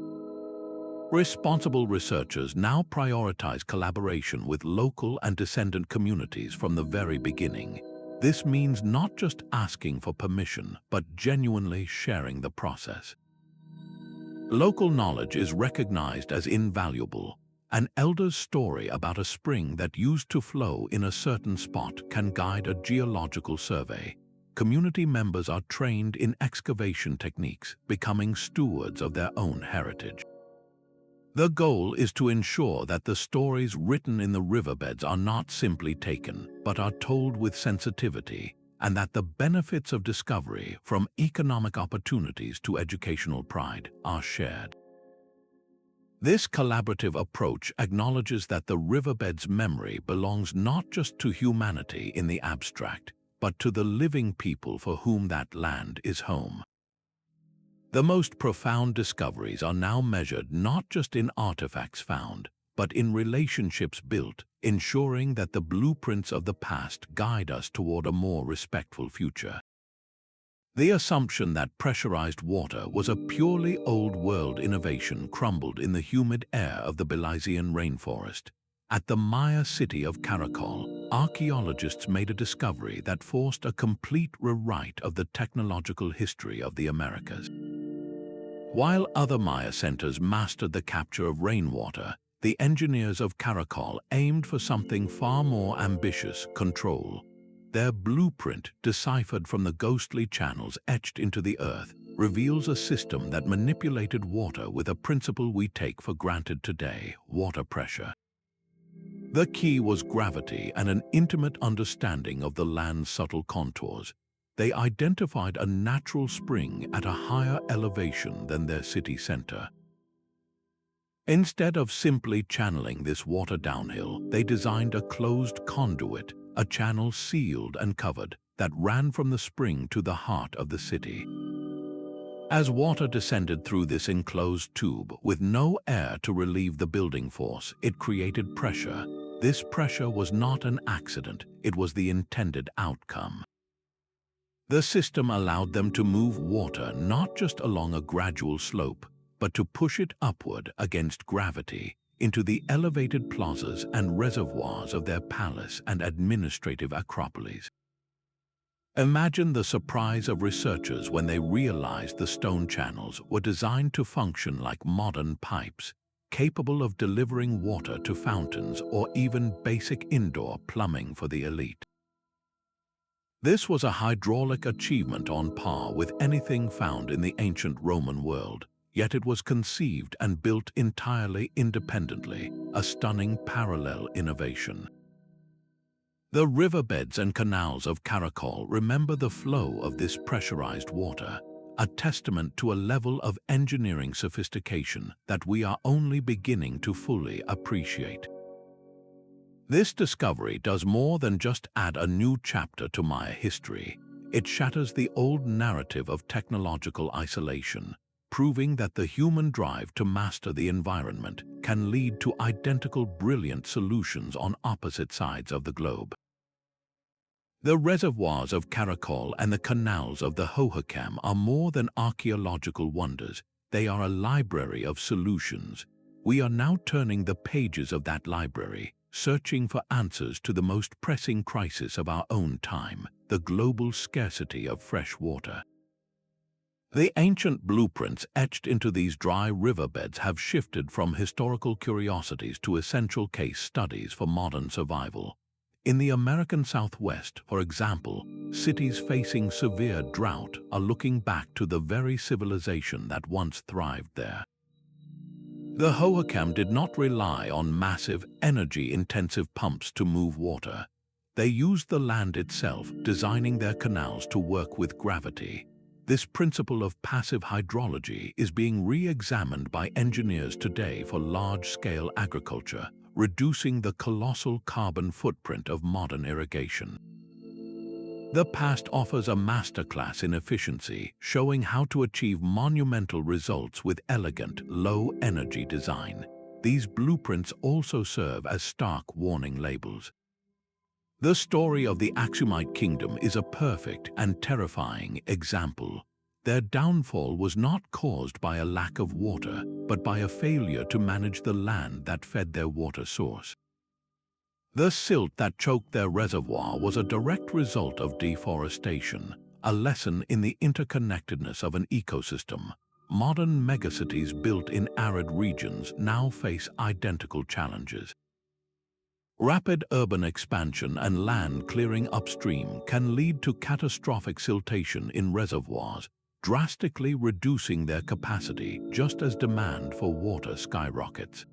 Responsible researchers now prioritize collaboration with local and descendant communities from the very beginning. This means not just asking for permission, but genuinely sharing the process. Local knowledge is recognized as invaluable. An elder's story about a spring that used to flow in a certain spot can guide a geological survey. Community members are trained in excavation techniques, becoming stewards of their own heritage. The goal is to ensure that the stories written in the riverbeds are not simply taken, but are told with sensitivity, and that the benefits of discovery, from economic opportunities to educational pride, are shared. This collaborative approach acknowledges that the riverbed's memory belongs not just to humanity in the abstract, but to the living people for whom that land is home. The most profound discoveries are now measured not just in artifacts found, but in relationships built, ensuring that the blueprints of the past guide us toward a more respectful future. The assumption that pressurized water was a purely old-world innovation crumbled in the humid air of the Belizean rainforest. At the Maya city of Caracol, archaeologists made a discovery that forced a complete rewrite of the technological history of the Americas. While other Maya centers mastered the capture of rainwater, the engineers of Caracol aimed for something far more ambitious: control. Their blueprint, deciphered from the ghostly channels etched into the earth, reveals a system that manipulated water with a principle we take for granted today: water pressure. The key was gravity and an intimate understanding of the land's subtle contours. They identified a natural spring at a higher elevation than their city center. Instead of simply channeling this water downhill, they designed a closed conduit, a channel sealed and covered, that ran from the spring to the heart of the city. As water descended through this enclosed tube, with no air to relieve the building force, it created pressure. This pressure was not an accident, it was the intended outcome. The system allowed them to move water not just along a gradual slope, but to push it upward against gravity into the elevated plazas and reservoirs of their palace and administrative acropolis. Imagine the surprise of researchers when they realized the stone channels were designed to function like modern pipes, capable of delivering water to fountains or even basic indoor plumbing for the elite. This was a hydraulic achievement on par with anything found in the ancient Roman world, yet it was conceived and built entirely independently, a stunning parallel innovation. The riverbeds and canals of Caracol remember the flow of this pressurized water, a testament to a level of engineering sophistication that we are only beginning to fully appreciate. This discovery does more than just add a new chapter to Maya history. It shatters the old narrative of technological isolation, proving that the human drive to master the environment can lead to identical brilliant solutions on opposite sides of the globe. The reservoirs of Caracol and the canals of the Hohokam are more than archaeological wonders. They are a library of solutions. We are now turning the pages of that library, searching for answers to the most pressing crisis of our own time, the global scarcity of fresh water. The ancient blueprints etched into these dry riverbeds have shifted from historical curiosities to essential case studies for modern survival. In the American Southwest, for example, cities facing severe drought are looking back to the very civilization that once thrived there. The Hohokam did not rely on massive, energy-intensive pumps to move water. They used the land itself, designing their canals to work with gravity. This principle of passive hydrology is being re-examined by engineers today for large-scale agriculture, reducing the colossal carbon footprint of modern irrigation. The past offers a masterclass in efficiency, showing how to achieve monumental results with elegant, low-energy design. These blueprints also serve as stark warning labels. The story of the Axumite kingdom is a perfect and terrifying example. Their downfall was not caused by a lack of water, but by a failure to manage the land that fed their water source. The silt that choked their reservoir was a direct result of deforestation, a lesson in the interconnectedness of an ecosystem. Modern megacities built in arid regions now face identical challenges. Rapid urban expansion and land clearing upstream can lead to catastrophic siltation in reservoirs, drastically reducing their capacity just as demand for water skyrockets.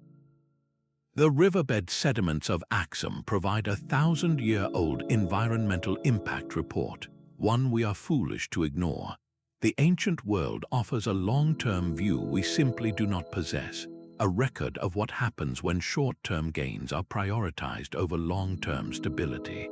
The riverbed sediments of Axum provide a 1,000-year-old environmental impact report, one we are foolish to ignore. The ancient world offers a long-term view we simply do not possess, a record of what happens when short-term gains are prioritized over long-term stability.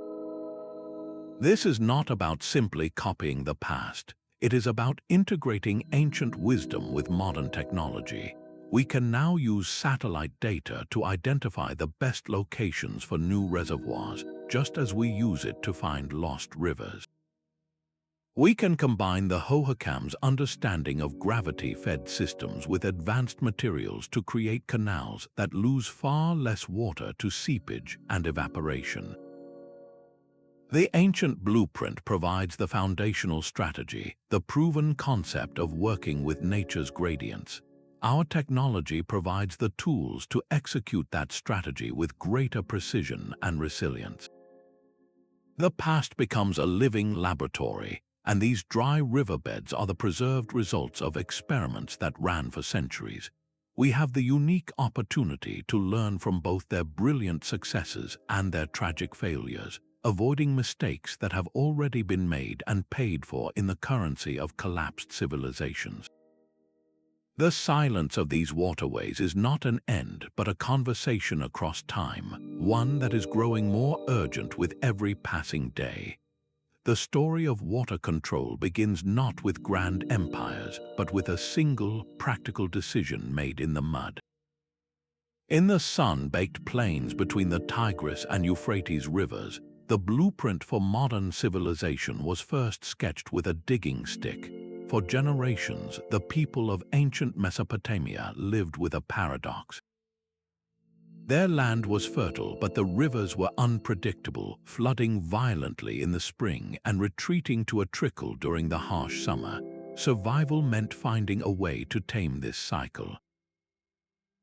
This is not about simply copying the past. It is about integrating ancient wisdom with modern technology. We can now use satellite data to identify the best locations for new reservoirs, just as we use it to find lost rivers. We can combine the Hohokam's understanding of gravity-fed systems with advanced materials to create canals that lose far less water to seepage and evaporation. The ancient blueprint provides the foundational strategy, the proven concept of working with nature's gradients. Our technology provides the tools to execute that strategy with greater precision and resilience. The past becomes a living laboratory, and these dry riverbeds are the preserved results of experiments that ran for centuries. we have the unique opportunity to learn from both their brilliant successes and their tragic failures, avoiding mistakes that have already been made and paid for in the currency of collapsed civilizations. The silence of these waterways is not an end, but a conversation across time, one that is growing more urgent with every passing day. The story of water control begins not with grand empires, but with a single, practical decision made in the mud. In the sun-baked plains between the Tigris and Euphrates rivers, the blueprint for modern civilization was first sketched with a digging stick. For generations, the people of ancient Mesopotamia lived with a paradox. Their land was fertile, but the rivers were unpredictable, flooding violently in the spring and retreating to a trickle during the harsh summer. Survival meant finding a way to tame this cycle.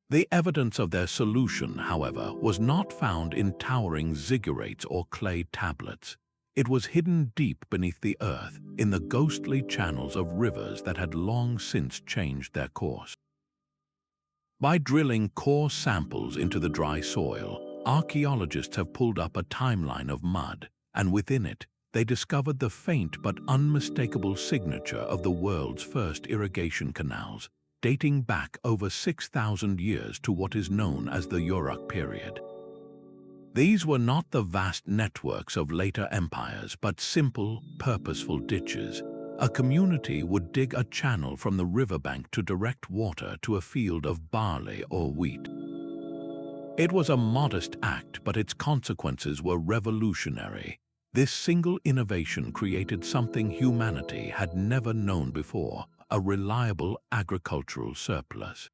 The evidence of their solution, however, was not found in towering ziggurats or clay tablets. It was hidden deep beneath the earth, in the ghostly channels of rivers that had long since changed their course. By drilling core samples into the dry soil, archaeologists have pulled up a timeline of mud, and within it, they discovered the faint but unmistakable signature of the world's first irrigation canals, dating back over 6,000 years to what is known as the Uruk period. These were not the vast networks of later empires, but simple, purposeful ditches. A community would dig a channel from the riverbank to direct water to a field of barley or wheat. It was a modest act, but its consequences were revolutionary. This single innovation created something humanity had never known before: a reliable agricultural surplus.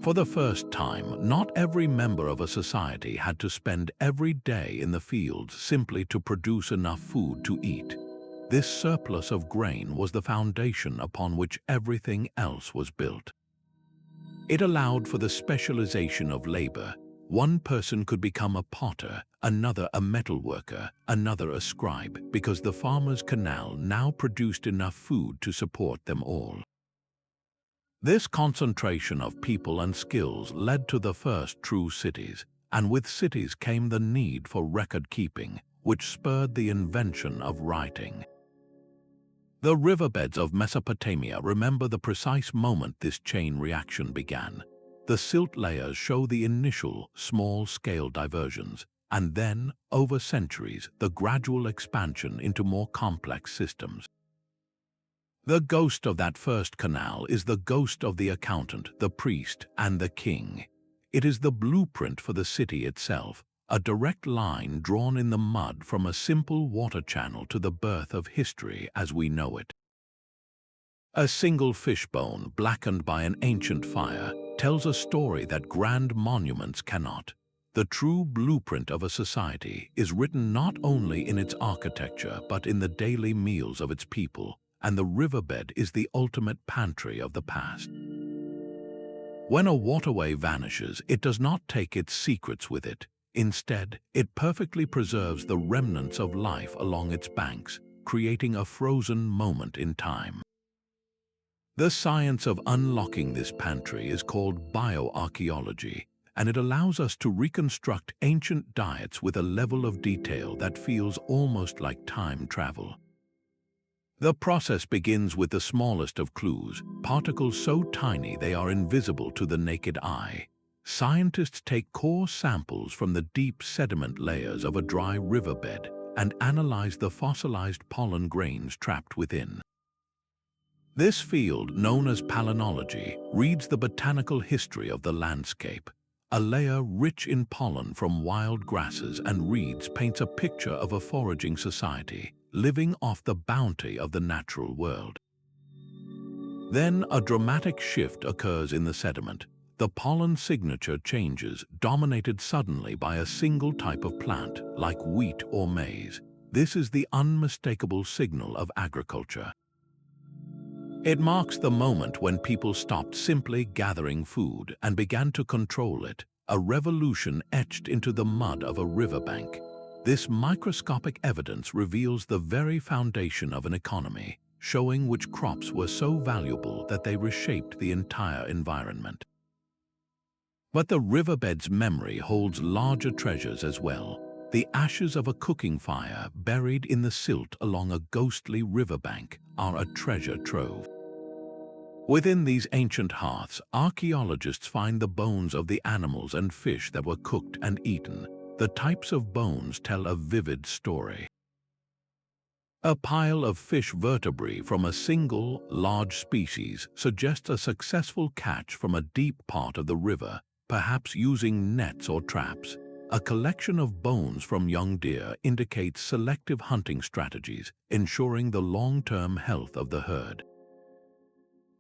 For the first time, not every member of a society had to spend every day in the fields simply to produce enough food to eat. This surplus of grain was the foundation upon which everything else was built. It allowed for the specialization of labor. One person could become a potter, another a metalworker, another a scribe, because the farmer's canal now produced enough food to support them all. This concentration of people and skills led to the first true cities, and with cities came the need for record-keeping, which spurred the invention of writing. The riverbeds of Mesopotamia remember the precise moment this chain reaction began. The silt layers show the initial, small-scale diversions, and then, over centuries, the gradual expansion into more complex systems. The ghost of that first canal is the ghost of the accountant, the priest, and the king. It is the blueprint for the city itself, a direct line drawn in the mud from a simple water channel to the birth of history as we know it. A single fishbone, blackened by an ancient fire, tells a story that grand monuments cannot. The true blueprint of a society is written not only in its architecture but in the daily meals of its people, and the riverbed is the ultimate pantry of the past. When a waterway vanishes, it does not take its secrets with it. Instead, it perfectly preserves the remnants of life along its banks, creating a frozen moment in time. The science of unlocking this pantry is called Bio-Archaeology, and it allows us to reconstruct ancient diets with a level of detail that feels almost like time travel. The process begins with the smallest of clues, particles so tiny they are invisible to the naked eye. Scientists take core samples from the deep sediment layers of a dry riverbed and analyze the fossilized pollen grains trapped within. This field, known as palynology, reads the botanical history of the landscape. A layer rich in pollen from wild grasses and reeds paints a picture of a foraging society, living off the bounty of the natural world. Then a dramatic shift occurs in the sediment. The pollen signature changes, dominated suddenly by a single type of plant, like wheat or maize. This is the unmistakable signal of agriculture. It marks the moment when people stopped simply gathering food and began to control it, a revolution etched into the mud of a riverbank. This microscopic evidence reveals the very foundation of an economy, showing which crops were so valuable that they reshaped the entire environment. But the riverbed's memory holds larger treasures as well. The ashes of a cooking fire buried in the silt along a ghostly riverbank are a treasure trove. Within these ancient hearths, archaeologists find the bones of the animals and fish that were cooked and eaten. The types of bones tell a vivid story. A pile of fish vertebrae from a single, large species suggests a successful catch from a deep part of the river, perhaps using nets or traps. A collection of bones from young deer indicates selective hunting strategies, ensuring the long-term health of the herd.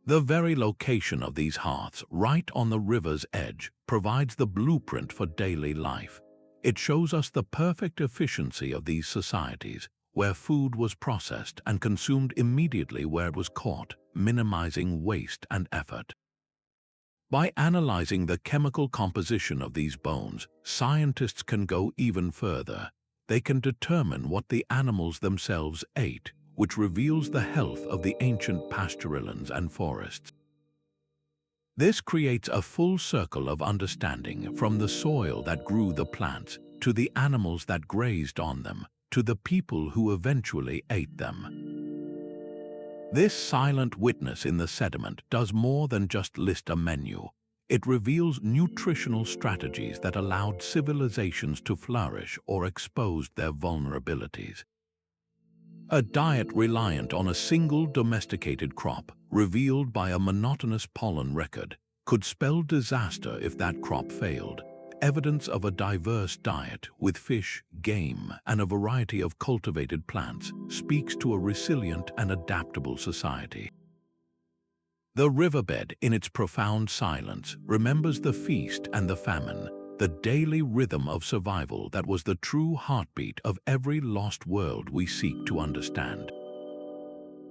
The very location of these hearths, right on the river's edge, provides the blueprint for daily life. It shows us the perfect efficiency of these societies, where food was processed and consumed immediately where it was caught, minimizing waste and effort. By analyzing the chemical composition of these bones, scientists can go even further. They can determine what the animals themselves ate, which reveals the health of the ancient pasturlands and forests. This creates a full circle of understanding, from the soil that grew the plants, to the animals that grazed on them, to the people who eventually ate them. This silent witness in the sediment does more than just list a menu. It reveals nutritional strategies that allowed civilizations to flourish or exposed their vulnerabilities. A diet reliant on a single domesticated crop, revealed by a monotonous pollen record, could spell disaster if that crop failed. Evidence of a diverse diet with fish, game, and a variety of cultivated plants speaks to a resilient and adaptable society. The riverbed, in its profound silence, remembers the feast and the famine, the daily rhythm of survival that was the true heartbeat of every lost world we seek to understand.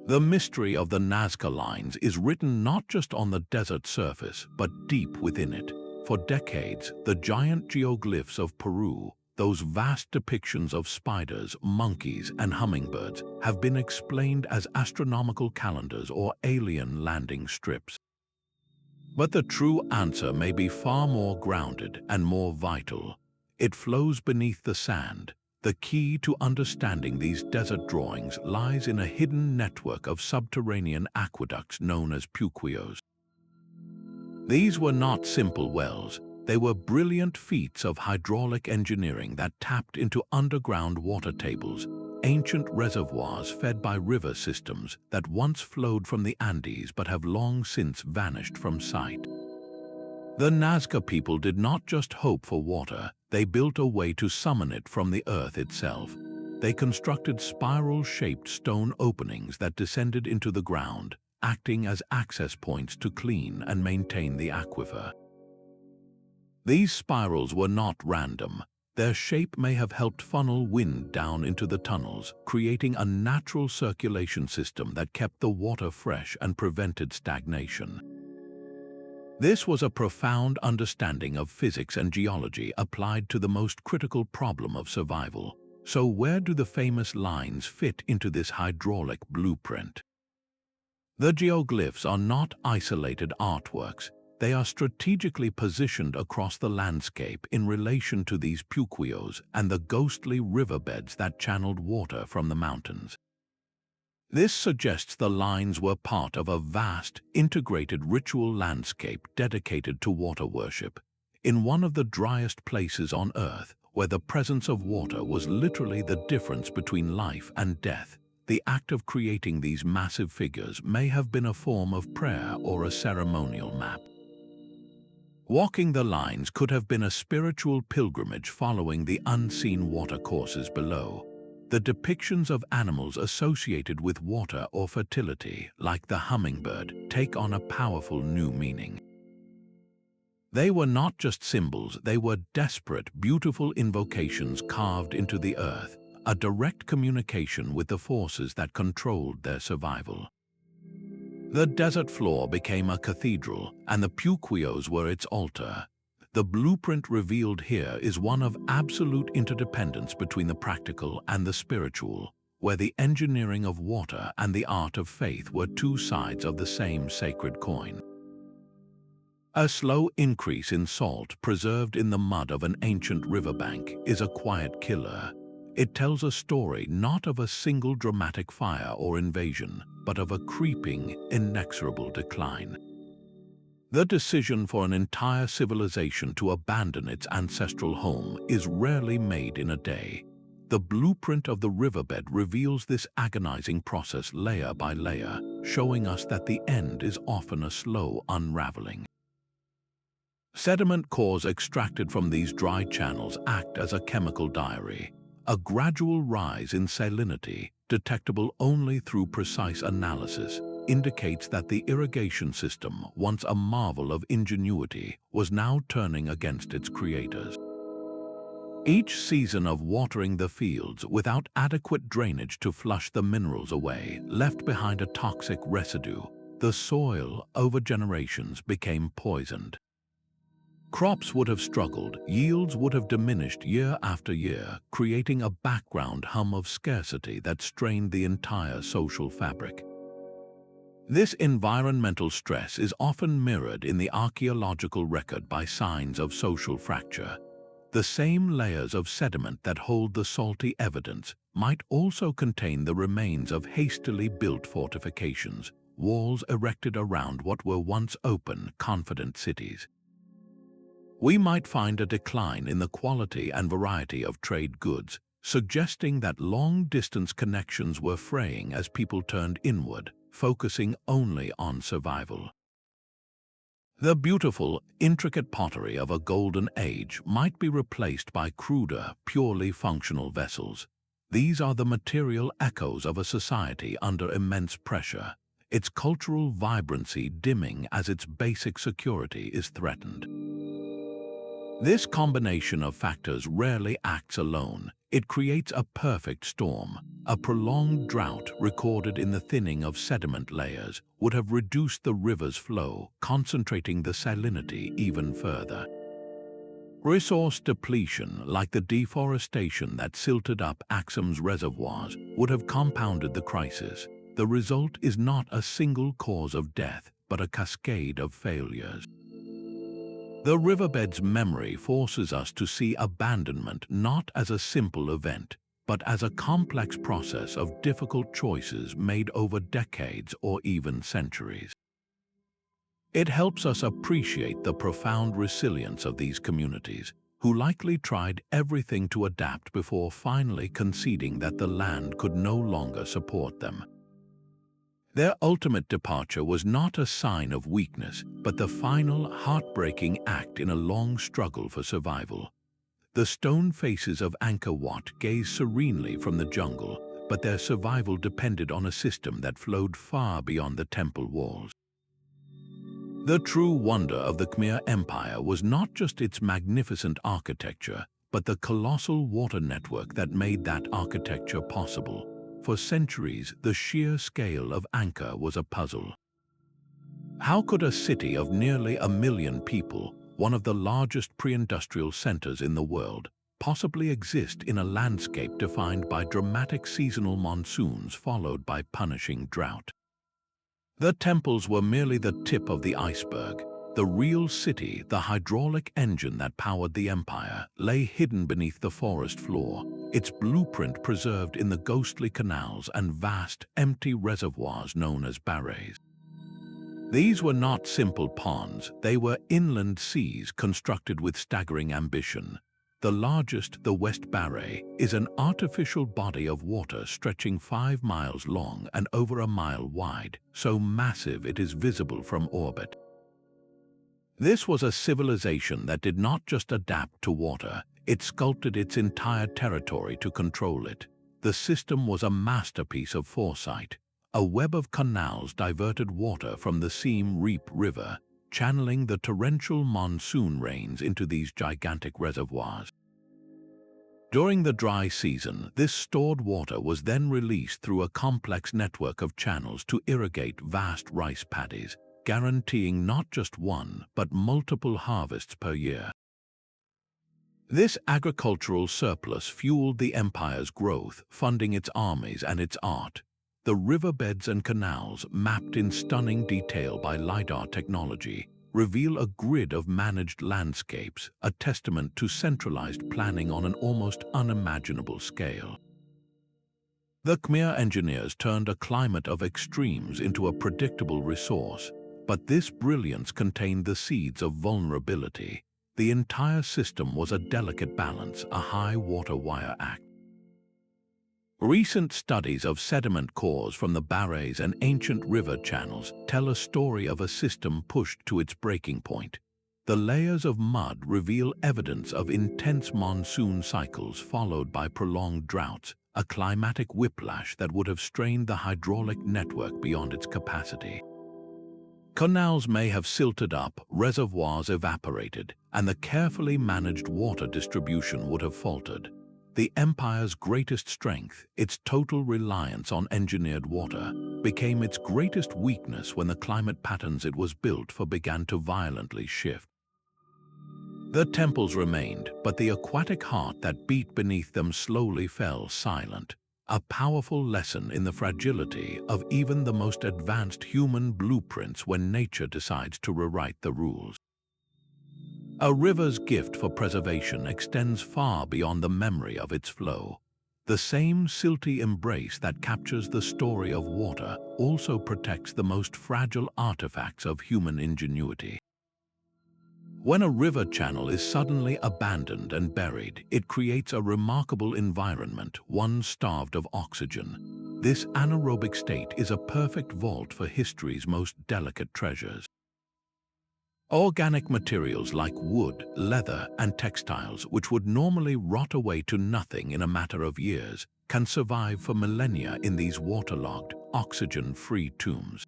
The mystery of the Nazca Lines is written not just on the desert surface, but deep within it. For decades, the giant geoglyphs of Peru, those vast depictions of spiders, monkeys, and hummingbirds, have been explained as astronomical calendars or alien landing strips. But the true answer may be far more grounded and more vital. It flows beneath the sand. The key to understanding these desert drawings lies in a hidden network of subterranean aqueducts known as puquios. These were not simple wells. They were brilliant feats of hydraulic engineering that tapped into underground water tables, ancient reservoirs fed by river systems that once flowed from the Andes but have long since vanished from sight. The Nazca people did not just hope for water, they built a way to summon it from the earth itself. They constructed spiral-shaped stone openings that descended into the ground, acting as access points to clean and maintain the aquifer. These spirals were not random. Their shape may have helped funnel wind down into the tunnels, creating a natural circulation system that kept the water fresh and prevented stagnation. This was a profound understanding of physics and geology applied to the most critical problem of survival. So where do the famous lines fit into this hydraulic blueprint? The geoglyphs are not isolated artworks. They are strategically positioned across the landscape in relation to these puquios and the ghostly riverbeds that channeled water from the mountains. This suggests the lines were part of a vast, integrated ritual landscape dedicated to water worship. In one of the driest places on Earth, where the presence of water was literally the difference between life and death, the act of creating these massive figures may have been a form of prayer or a ceremonial map. Walking the lines could have been a spiritual pilgrimage following the unseen watercourses below. The depictions of animals associated with water or fertility, like the hummingbird, take on a powerful new meaning. They were not just symbols, they were desperate, beautiful invocations carved into the earth, a direct communication with the forces that controlled their survival. The desert floor became a cathedral, and the puquios were its altar. The blueprint revealed here is one of absolute interdependence between the practical and the spiritual, where the engineering of water and the art of faith were two sides of the same sacred coin. A slow increase in salt preserved in the mud of an ancient riverbank is a quiet killer. It tells a story not of a single dramatic fire or invasion, but of a creeping, inexorable decline. The decision for an entire civilization to abandon its ancestral home is rarely made in a day. The blueprint of the riverbed reveals this agonizing process layer by layer, showing us that the end is often a slow unraveling. Sediment cores extracted from these dry channels act as a chemical diary, a gradual rise in salinity, detectable only through precise analysis, indicates that the irrigation system, once a marvel of ingenuity, was now turning against its creators. Each season of watering the fields without adequate drainage to flush the minerals away left behind a toxic residue. The soil, over generations, became poisoned. Crops would have struggled, yields would have diminished year after year, creating a background hum of scarcity that strained the entire social fabric. This environmental stress is often mirrored in the archaeological record by signs of social fracture. The same layers of sediment that hold the salty evidence might also contain the remains of hastily built fortifications, walls erected around what were once open, confident cities. We might find a decline in the quality and variety of trade goods, suggesting that long-distance connections were fraying as people turned inward, focusing only on survival. The beautiful, intricate pottery of a golden age might be replaced by cruder, purely functional vessels. These are the material echoes of a society under immense pressure, its cultural vibrancy dimming as its basic security is threatened. This combination of factors rarely acts alone. It creates a perfect storm. A prolonged drought recorded in the thinning of sediment layers would have reduced the river's flow, concentrating the salinity even further. Resource depletion, like the deforestation that silted up Axum's reservoirs, would have compounded the crisis. The result is not a single cause of death, but a cascade of failures. The riverbed's memory forces us to see abandonment not as a simple event, but as a complex process of difficult choices made over decades or even centuries. It helps us appreciate the profound resilience of these communities, who likely tried everything to adapt before finally conceding that the land could no longer support them. Their ultimate departure was not a sign of weakness, but the final, heartbreaking act in a long struggle for survival. The stone faces of Angkor gazed serenely from the jungle, but their survival depended on a system that flowed far beyond the temple walls. The true wonder of the Khmer Empire was not just its magnificent architecture, but the colossal water network that made that architecture possible. For centuries, the sheer scale of Angkor was a puzzle. How could a city of nearly 1 million people, one of the largest pre-industrial centers in the world, possibly exist in a landscape defined by dramatic seasonal monsoons followed by punishing drought? The temples were merely the tip of the iceberg. The real city, the hydraulic engine that powered the empire, lay hidden beneath the forest floor, its blueprint preserved in the ghostly canals and vast, empty reservoirs known as barrays. These were not simple ponds, they were inland seas constructed with staggering ambition. The largest, the West Barray, is an artificial body of water stretching 5 miles long and over 1 mile wide, so massive it is visible from orbit. This was a civilization that did not just adapt to water, it sculpted its entire territory to control it. The system was a masterpiece of foresight. A web of canals diverted water from the Siem Reap River, channeling the torrential monsoon rains into these gigantic reservoirs. During the dry season, this stored water was then released through a complex network of channels to irrigate vast rice paddies, guaranteeing not just one, but multiple harvests per year. This agricultural surplus fueled the empire's growth, funding its armies and its art. The riverbeds and canals, mapped in stunning detail by LIDAR technology, reveal a grid of managed landscapes, a testament to centralized planning on an almost unimaginable scale. The Khmer engineers turned a climate of extremes into a predictable resource, but this brilliance contained the seeds of vulnerability. The entire system was a delicate balance, a high water wire act. Recent studies of sediment cores from the Barrays and ancient river channels tell a story of a system pushed to its breaking point. The layers of mud reveal evidence of intense monsoon cycles followed by prolonged droughts, a climatic whiplash that would have strained the hydraulic network beyond its capacity. Canals may have silted up, reservoirs evaporated, and the carefully managed water distribution would have faltered. The empire's greatest strength, its total reliance on engineered water, became its greatest weakness when the climate patterns it was built for began to violently shift. The temples remained, but the aquatic heart that beat beneath them slowly fell silent, a powerful lesson in the fragility of even the most advanced human blueprints when nature decides to rewrite the rules. A river's gift for preservation extends far beyond the memory of its flow. The same silty embrace that captures the story of water also protects the most fragile artifacts of human ingenuity. When a river channel is suddenly abandoned and buried, it creates a remarkable environment, one starved of oxygen. This anaerobic state is a perfect vault for history's most delicate treasures. Organic materials like wood, leather, and textiles, which would normally rot away to nothing in a matter of years, can survive for millennia in these waterlogged, oxygen-free tombs.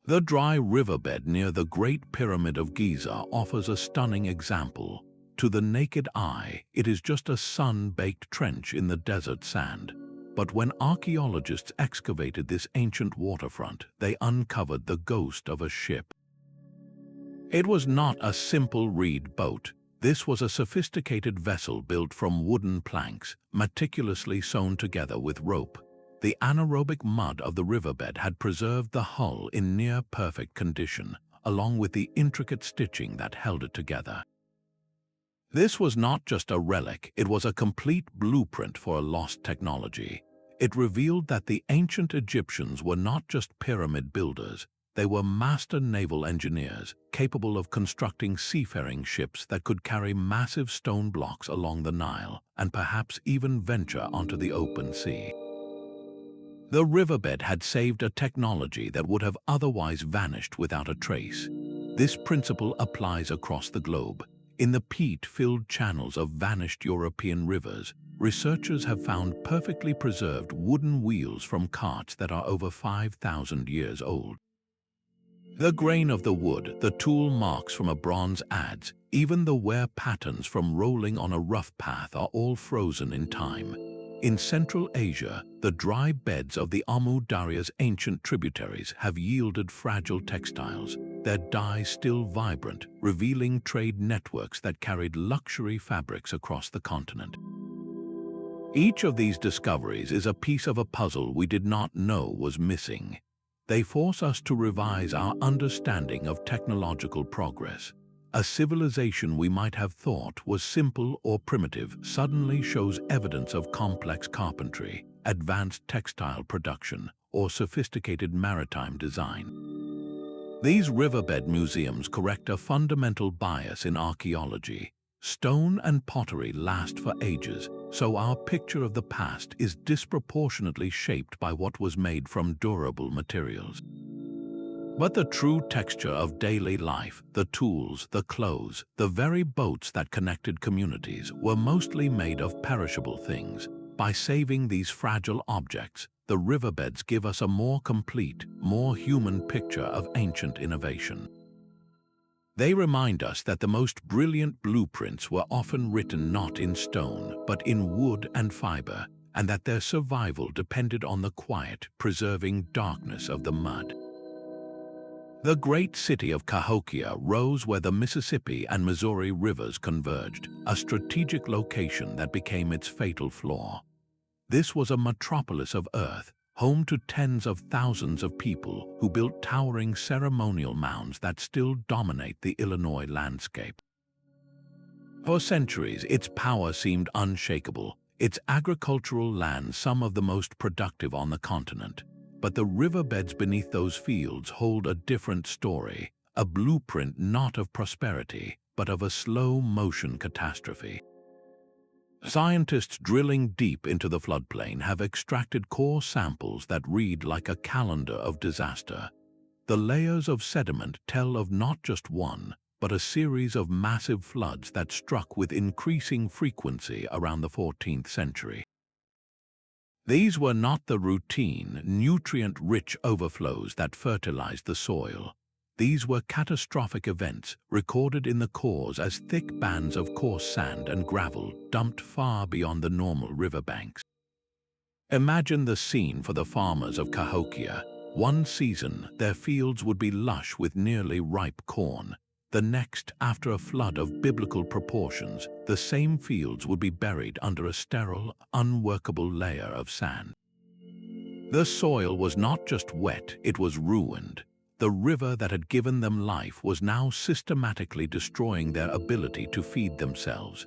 The dry riverbed near the Great Pyramid of Giza offers a stunning example. To the naked eye, it is just a sun-baked trench in the desert sand. But when archaeologists excavated this ancient waterfront, they uncovered the ghost of a ship. It was not a simple reed boat. This was a sophisticated vessel built from wooden planks, meticulously sewn together with rope. The anaerobic mud of the riverbed had preserved the hull in near-perfect condition, along with the intricate stitching that held it together. This was not just a relic, it was a complete blueprint for a lost technology. It revealed that the ancient Egyptians were not just pyramid builders, they were master naval engineers, capable of constructing seafaring ships that could carry massive stone blocks along the Nile, and perhaps even venture onto the open sea. The riverbed had saved a technology that would have otherwise vanished without a trace. This principle applies across the globe. In the peat-filled channels of vanished European rivers, researchers have found perfectly preserved wooden wheels from carts that are over 5,000 years old. The grain of the wood, the tool marks from a bronze adze, even the wear patterns from rolling on a rough path are all frozen in time. In Central Asia, the dry beds of the Amu Darya's ancient tributaries have yielded fragile textiles, their dyes still vibrant, revealing trade networks that carried luxury fabrics across the continent. Each of these discoveries is a piece of a puzzle we did not know was missing. They force us to revise our understanding of technological progress. A civilization we might have thought was simple or primitive suddenly shows evidence of complex carpentry, advanced textile production, or sophisticated maritime design. These riverbed museums correct a fundamental bias in archaeology. Stone and pottery last for ages, so our picture of the past is disproportionately shaped by what was made from durable materials. But the true texture of daily life, the tools, the clothes, the very boats that connected communities were mostly made of perishable things. By saving these fragile objects, the riverbeds give us a more complete, more human picture of ancient innovation. They remind us that the most brilliant blueprints were often written not in stone, but in wood and fiber, and that their survival depended on the quiet, preserving darkness of the mud. The great city of Cahokia rose where the Mississippi and Missouri rivers converged, a strategic location that became its fatal flaw. This was a metropolis of earth, home to tens of thousands of people who built towering ceremonial mounds that still dominate the Illinois landscape. For centuries, its power seemed unshakable, its agricultural lands some of the most productive on the continent. But the riverbeds beneath those fields hold a different story, a blueprint not of prosperity, but of a slow-motion catastrophe. Scientists drilling deep into the floodplain have extracted core samples that read like a calendar of disaster. The layers of sediment tell of not just one, but a series of massive floods that struck with increasing frequency around the 14th century. These were not the routine, nutrient-rich overflows that fertilized the soil. These were catastrophic events recorded in the cores as thick bands of coarse sand and gravel dumped far beyond the normal riverbanks. Imagine the scene for the farmers of Cahokia. One season, their fields would be lush with nearly ripe corn. The next, after a flood of biblical proportions, the same fields would be buried under a sterile, unworkable layer of sand. The soil was not just wet, it was ruined. The river that had given them life was now systematically destroying their ability to feed themselves.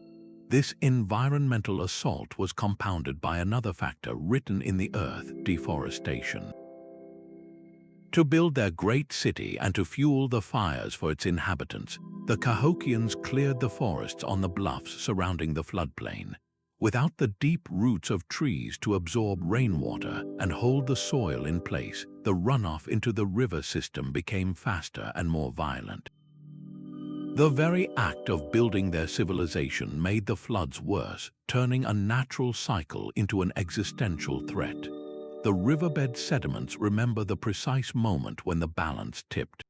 This environmental assault was compounded by another factor written in the earth: deforestation. To build their great city and to fuel the fires for its inhabitants, the Cahokians cleared the forests on the bluffs surrounding the floodplain. Without the deep roots of trees to absorb rainwater and hold the soil in place, the runoff into the river system became faster and more violent. The very act of building their civilization made the floods worse, turning a natural cycle into an existential threat. The riverbed sediments remember the precise moment when the balance tipped.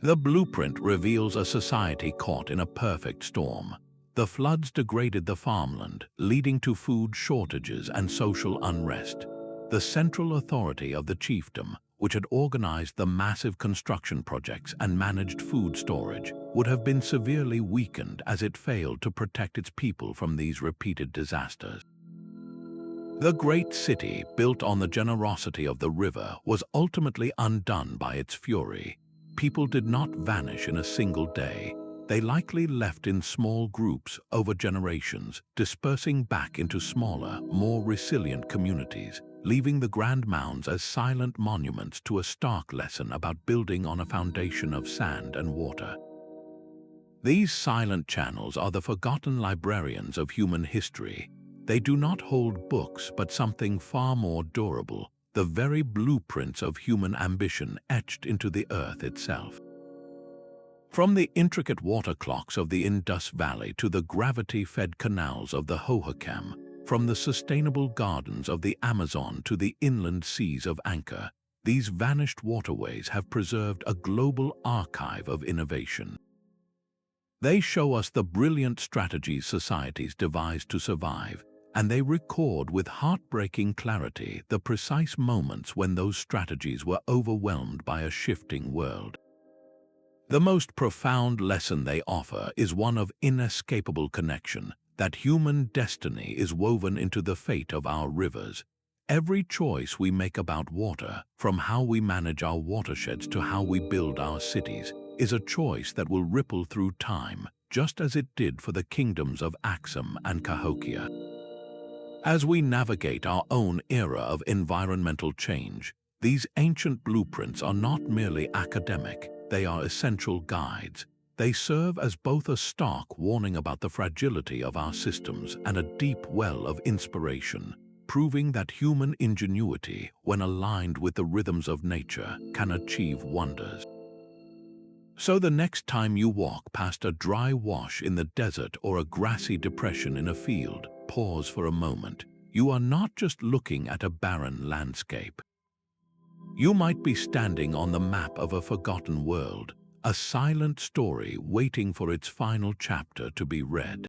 The blueprint reveals a society caught in a perfect storm. The floods degraded the farmland, leading to food shortages and social unrest. The central authority of the chiefdom, which had organized the massive construction projects and managed food storage, would have been severely weakened as it failed to protect its people from these repeated disasters. The great city, built on the generosity of the river, was ultimately undone by its fury. People did not vanish in a single day. They likely left in small groups over generations, dispersing back into smaller, more resilient communities, leaving the grand mounds as silent monuments to a stark lesson about building on a foundation of sand and water. These silent channels are the forgotten librarians of human history. They do not hold books, but something far more durable, the very blueprints of human ambition etched into the earth itself. From the intricate water clocks of the Indus Valley to the gravity-fed canals of the Hohokam, from the sustainable gardens of the Amazon to the inland seas of Angkor, these vanished waterways have preserved a global archive of innovation. They show us the brilliant strategies societies devised to survive, and they record with heartbreaking clarity the precise moments when those strategies were overwhelmed by a shifting world. The most profound lesson they offer is one of inescapable connection, that human destiny is woven into the fate of our rivers. Every choice we make about water, from how we manage our watersheds to how we build our cities, is a choice that will ripple through time, just as it did for the kingdoms of Axum and Cahokia. As we navigate our own era of environmental change, these ancient blueprints are not merely academic, they are essential guides. They serve as both a stark warning about the fragility of our systems and a deep well of inspiration, proving that human ingenuity, when aligned with the rhythms of nature, can achieve wonders. So the next time you walk past a dry wash in the desert or a grassy depression in a field, pause for a moment. You are not just looking at a barren landscape. You might be standing on the map of a forgotten world, a silent story waiting for its final chapter to be read.